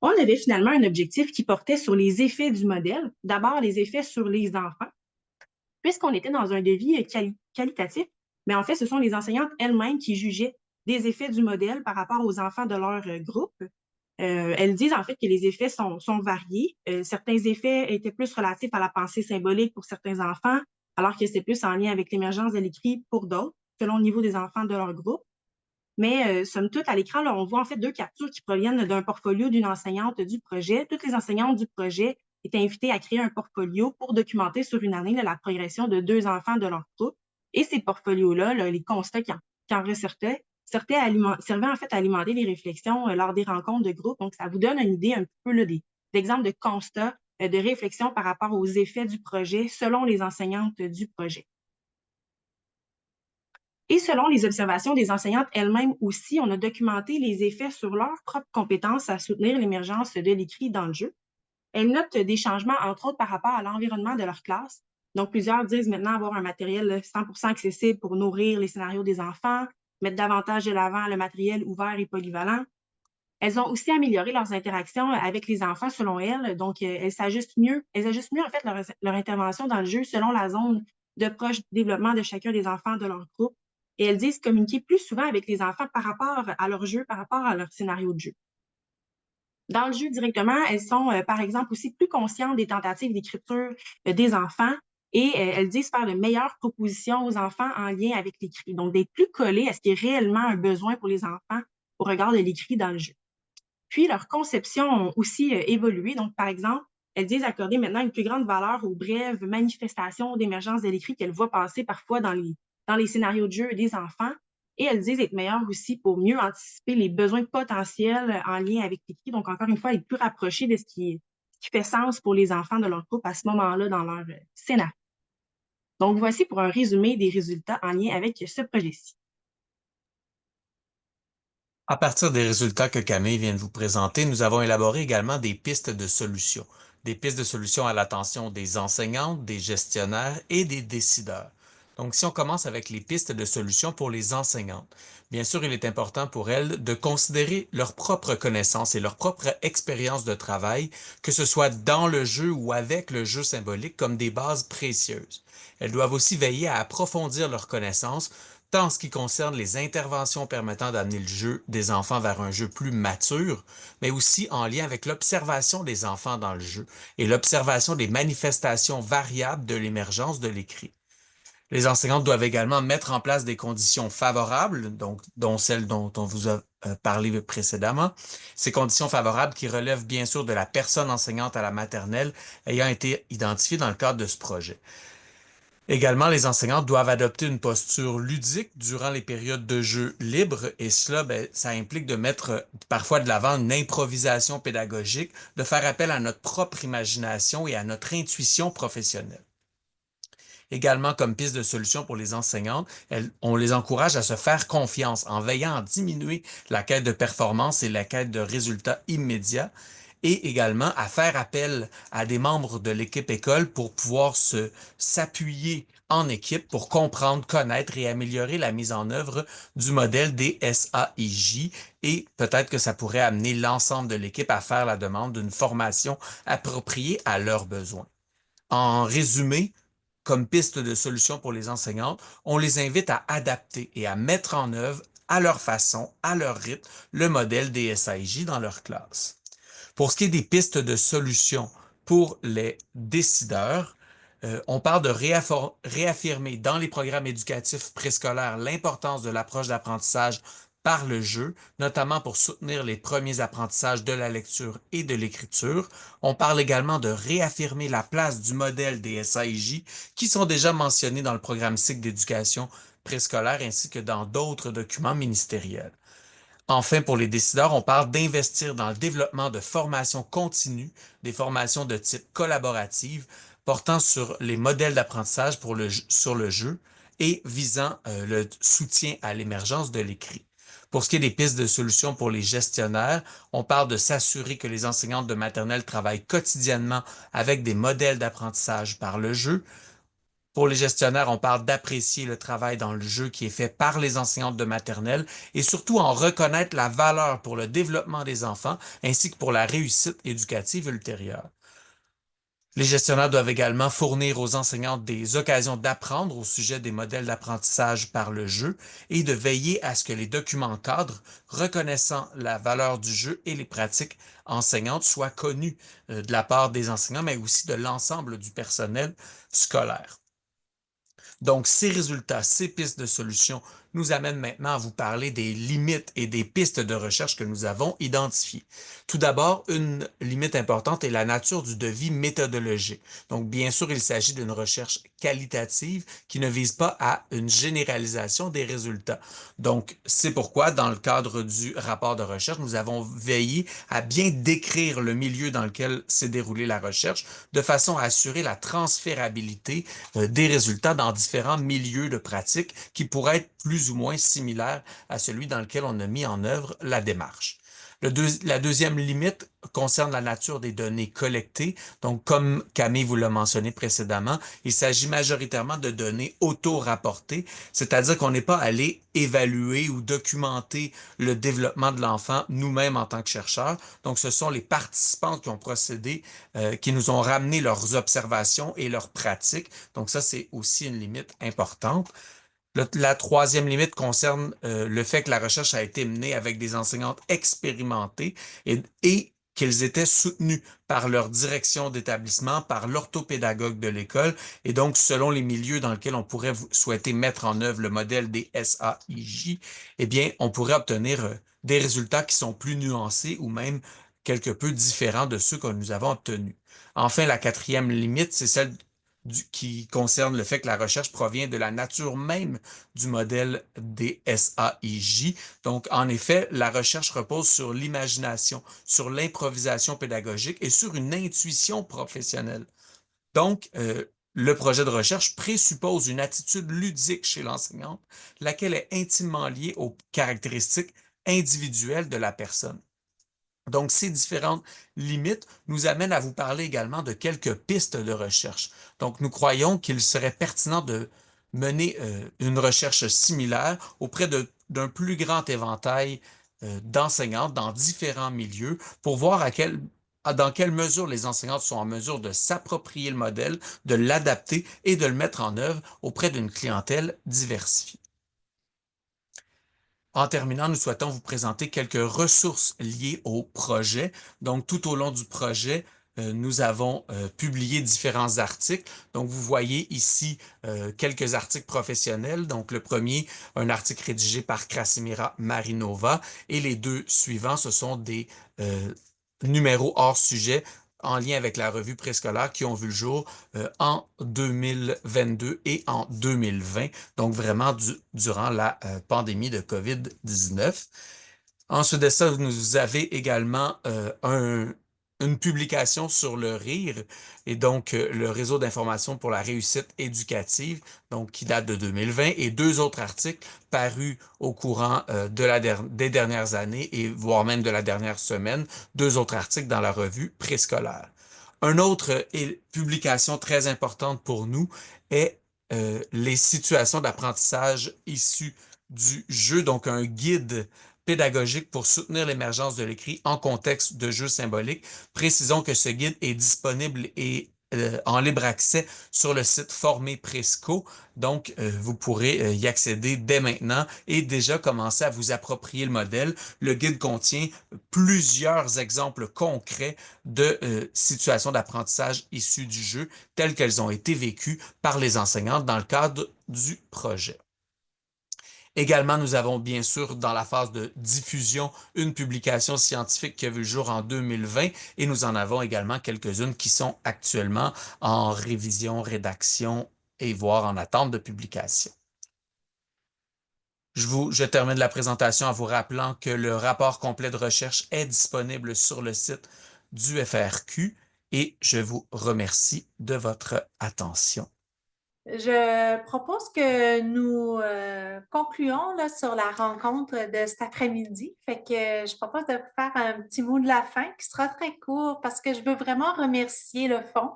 On avait finalement un objectif qui portait sur les effets du modèle. D'abord, les effets sur les enfants, puisqu'on était dans un devis qualitatif, mais en fait, ce sont les enseignantes elles-mêmes qui jugeaient des effets du modèle par rapport aux enfants de leur groupe. Elles disent en fait que les effets sont variés. Certains effets étaient plus relatifs à la pensée symbolique pour certains enfants, alors que c'était plus en lien avec l'émergence de l'écrit pour d'autres, selon le niveau des enfants de leur groupe. Mais somme toute, à l'écran, là, on voit en fait deux captures qui proviennent d'un portfolio d'une enseignante du projet. Toutes les enseignantes du projet étaient invitées à créer un portfolio pour documenter sur une année là, la progression de 2 enfants de leur groupe. Et ces portfolios-là, là, les constats qui en ressortaient, servaient en fait à alimenter les réflexions lors des rencontres de groupe. Donc, ça vous donne une idée un peu là, d'exemples de constats, de réflexion par rapport aux effets du projet selon les enseignantes du projet. Et selon les observations des enseignantes elles-mêmes aussi, on a documenté les effets sur leurs propres compétences à soutenir l'émergence de l'écrit dans le jeu. Elles notent des changements, entre autres, par rapport à l'environnement de leur classe. Donc, plusieurs disent maintenant avoir un matériel 100% accessible pour nourrir les scénarios des enfants, mettre davantage de l'avant le matériel ouvert et polyvalent. Elles ont aussi amélioré leurs interactions avec les enfants, selon elles. Donc, elles ajustent mieux en fait leur intervention dans le jeu selon la zone de proche développement de chacun des enfants de leur groupe. Et elles disent communiquer plus souvent avec les enfants par rapport à leur jeu, par rapport à leur scénario de jeu. Dans le jeu directement, elles sont, par exemple, aussi plus conscientes des tentatives d'écriture des enfants et elles disent faire de meilleures propositions aux enfants en lien avec l'écrit. Donc, d'être plus collées à ce qui est réellement un besoin pour les enfants au regard de l'écrit dans le jeu. Puis, leurs conceptions ont aussi évolué. Donc, par exemple, elles disent accorder maintenant une plus grande valeur aux brèves manifestations d'émergence de l'écrit qu'elles voient passer parfois dans les scénarios de jeu des enfants. Et elles disent être meilleures aussi pour mieux anticiper les besoins potentiels en lien avec l'écrit. Donc, encore une fois, être plus rapprochées de ce qui fait sens pour les enfants de leur groupe à ce moment-là dans leur scénario. Donc, voici pour un résumé des résultats en lien avec ce projet-ci. À partir des résultats que Camille vient de vous présenter, nous avons élaboré également des pistes de solutions. Des pistes de solutions à l'attention des enseignantes, des gestionnaires et des décideurs. Donc, si on commence avec les pistes de solutions pour les enseignantes, bien sûr, il est important pour elles de considérer leurs propres connaissances et leur propre expérience de travail, que ce soit dans le jeu ou avec le jeu symbolique, comme des bases précieuses. Elles doivent aussi veiller à approfondir leurs connaissances, tant en ce qui concerne les interventions permettant d'amener le jeu des enfants vers un jeu plus mature, mais aussi en lien avec l'observation des enfants dans le jeu et l'observation des manifestations variables de l'émergence de l'écrit. Les enseignantes doivent également mettre en place des conditions favorables, donc, dont celles dont on vous a parlé précédemment. Ces conditions favorables qui relèvent bien sûr de la personne enseignante à la maternelle ayant été identifiée dans le cadre de ce projet. Également, les enseignantes doivent adopter une posture ludique durant les périodes de jeu libre et cela, ça implique de mettre parfois de l'avant une improvisation pédagogique, de faire appel à notre propre imagination et à notre intuition professionnelle. Également, comme piste de solution pour les enseignantes, on les encourage à se faire confiance en veillant à diminuer la quête de performance et la quête de résultats immédiats et également à faire appel à des membres de l'équipe école pour pouvoir s'appuyer en équipe pour comprendre, connaître et améliorer la mise en œuvre du modèle des SAIJ et peut-être que ça pourrait amener l'ensemble de l'équipe à faire la demande d'une formation appropriée à leurs besoins. En résumé, comme piste de solution pour les enseignantes, on les invite à adapter et à mettre en œuvre à leur façon, à leur rythme, le modèle des SAIJ dans leur classe. Pour ce qui est des pistes de solutions pour les décideurs, on parle de réaffirmer dans les programmes éducatifs préscolaires l'importance de l'approche d'apprentissage par le jeu, notamment pour soutenir les premiers apprentissages de la lecture et de l'écriture. On parle également de réaffirmer la place du modèle des SAIJ qui sont déjà mentionnés dans le programme cycle d'éducation préscolaire ainsi que dans d'autres documents ministériels. Enfin, pour les décideurs, on parle d'investir dans le développement de formations continues, des formations de type collaborative, portant sur les modèles d'apprentissage sur le jeu et visant le soutien à l'émergence de l'écrit. Pour ce qui est des pistes de solutions pour les gestionnaires, on parle de s'assurer que les enseignantes de maternelle travaillent quotidiennement avec des modèles d'apprentissage par le jeu. Pour les gestionnaires, on parle d'apprécier le travail dans le jeu qui est fait par les enseignantes de maternelle et surtout en reconnaître la valeur pour le développement des enfants ainsi que pour la réussite éducative ultérieure. Les gestionnaires doivent également fournir aux enseignantes des occasions d'apprendre au sujet des modèles d'apprentissage par le jeu et de veiller à ce que les documents cadres reconnaissant la valeur du jeu et les pratiques enseignantes soient connus de la part des enseignants, mais aussi de l'ensemble du personnel scolaire. Donc, ces résultats, ces pistes de solutions nous amènent maintenant à vous parler des limites et des pistes de recherche que nous avons identifiées. Tout d'abord, une limite importante est la nature du devis méthodologique. Donc, bien sûr, il s'agit d'une recherche qualitative qui ne vise pas à une généralisation des résultats. Donc, c'est pourquoi, dans le cadre du rapport de recherche, nous avons veillé à bien décrire le milieu dans lequel s'est déroulée la recherche, de façon à assurer la transférabilité des résultats dans différents milieux de pratique qui pourraient être plus ou moins similaires à celui dans lequel on a mis en œuvre la démarche. La deuxième limite concerne la nature des données collectées. Donc, comme Camille vous l'a mentionné précédemment, il s'agit majoritairement de données auto-rapportées, c'est-à-dire qu'on n'est pas allé évaluer ou documenter le développement de l'enfant nous-mêmes en tant que chercheurs. Donc, ce sont les participants qui ont procédé, qui nous ont ramené leurs observations et leurs pratiques. Donc, ça, c'est aussi une limite importante. La troisième limite concerne le fait que la recherche a été menée avec des enseignantes expérimentées et qu'elles étaient soutenues par leur direction d'établissement, par l'orthopédagogue de l'école, et donc selon les milieux dans lesquels on pourrait souhaiter mettre en œuvre le modèle des SAIJ, eh bien, on pourrait obtenir des résultats qui sont plus nuancés ou même quelque peu différents de ceux que nous avons obtenus. Enfin, la quatrième limite, c'est celle qui concerne le fait que la recherche provient de la nature même du modèle des SAIJ. Donc, en effet, la recherche repose sur l'imagination, sur l'improvisation pédagogique et sur une intuition professionnelle. Donc, le projet de recherche présuppose une attitude ludique chez l'enseignante, laquelle est intimement liée aux caractéristiques individuelles de la personne. Donc, ces différentes limites nous amènent à vous parler également de quelques pistes de recherche. Donc, nous croyons qu'il serait pertinent de mener une recherche similaire auprès d'un plus grand éventail d'enseignantes dans différents milieux pour voir dans quelle mesure les enseignantes sont en mesure de s'approprier le modèle, de l'adapter et de le mettre en œuvre auprès d'une clientèle diversifiée. En terminant, nous souhaitons vous présenter quelques ressources liées au projet. Donc, tout au long du projet, nous avons publié différents articles. Donc, vous voyez ici quelques articles professionnels. Donc, le premier, un article rédigé par Krasimira Marinova. Et les deux suivants, ce sont des numéros hors sujet en lien avec la revue préscolaire qui ont vu le jour en 2022 et en 2020, donc vraiment durant la pandémie de COVID-19. Ensuite de ça, vous avez également un une publication sur le RIR, et donc le réseau d'information pour la réussite éducative, donc qui date de 2020, et 2 autres articles parus au courant des dernières années et voire même de la dernière semaine, 2 autres articles dans la revue préscolaire. Une autre publication très importante pour nous est les situations d'apprentissage issues du jeu, donc un guide pédagogique pour soutenir l'émergence de l'écrit en contexte de jeux symboliques. Précisons que ce guide est disponible et en libre accès sur le site Former Presco. Donc, vous pourrez y accéder dès maintenant et déjà commencer à vous approprier le modèle. Le guide contient plusieurs exemples concrets de situations d'apprentissage issues du jeu telles qu'elles ont été vécues par les enseignantes dans le cadre du projet. Également, nous avons bien sûr dans la phase de diffusion une publication scientifique qui a vu le jour en 2020 et nous en avons également quelques-unes qui sont actuellement en révision, rédaction et voire en attente de publication. Je termine la présentation en vous rappelant que le rapport complet de recherche est disponible sur le site du FRQ et je vous remercie de votre attention. Je propose que nous concluons là, sur la rencontre de cet après-midi. Fait que je propose de vous faire un petit mot de la fin qui sera très court parce que je veux vraiment remercier le fond,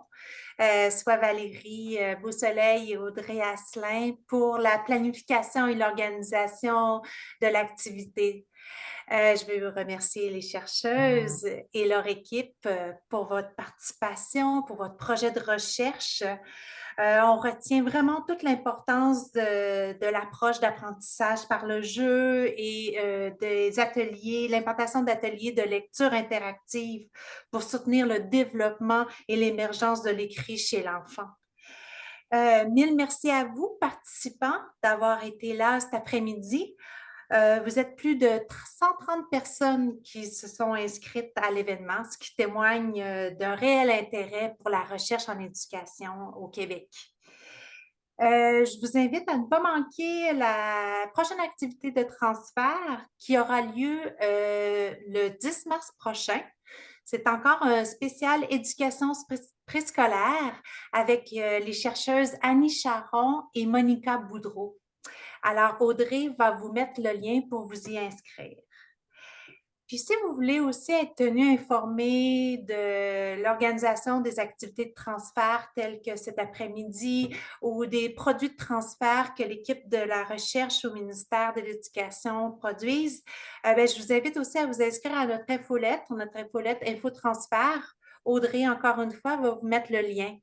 soit Valérie Beausoleil et Audrey Asselin pour la planification et l'organisation de l'activité. Je veux remercier les chercheuses et leur équipe pour votre participation, pour votre projet de recherche. On retient vraiment toute l'importance de l'approche d'apprentissage par le jeu et des ateliers, l'implantation d'ateliers de lecture interactive pour soutenir le développement et l'émergence de l'écrit chez l'enfant. Mille merci à vous, participants, d'avoir été là cet après-midi. Vous êtes plus de 130 personnes qui se sont inscrites à l'événement, ce qui témoigne d'un réel intérêt pour la recherche en éducation au Québec. Je vous invite à ne pas manquer la prochaine activité de transfert qui aura lieu le 10 mars prochain. C'est encore un spécial éducation préscolaire avec les chercheuses Annie Charon et Monica Boudreau. Alors, Audrey va vous mettre le lien pour vous y inscrire. Puis, si vous voulez aussi être tenu informé de l'organisation des activités de transfert telles que cet après-midi ou des produits de transfert que l'équipe de la recherche au ministère de l'Éducation produise, je vous invite aussi à vous inscrire à notre infolette InfoTransfert. Audrey, encore une fois, va vous mettre le lien.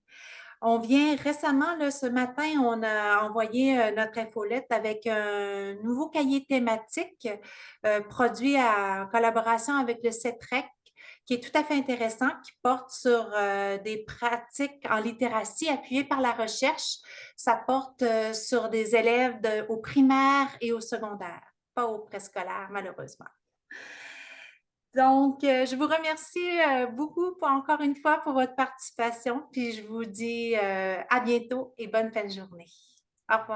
On vient récemment, là, ce matin, on a envoyé notre infolette avec un nouveau cahier thématique produit en collaboration avec le CETREC, qui est tout à fait intéressant, qui porte sur des pratiques en littératie appuyées par la recherche. Ça porte sur des élèves au primaire et au secondaire, pas au préscolaire, malheureusement. Donc, je vous remercie beaucoup encore une fois pour votre participation, puis je vous dis à bientôt et bonne fin de journée. Au revoir.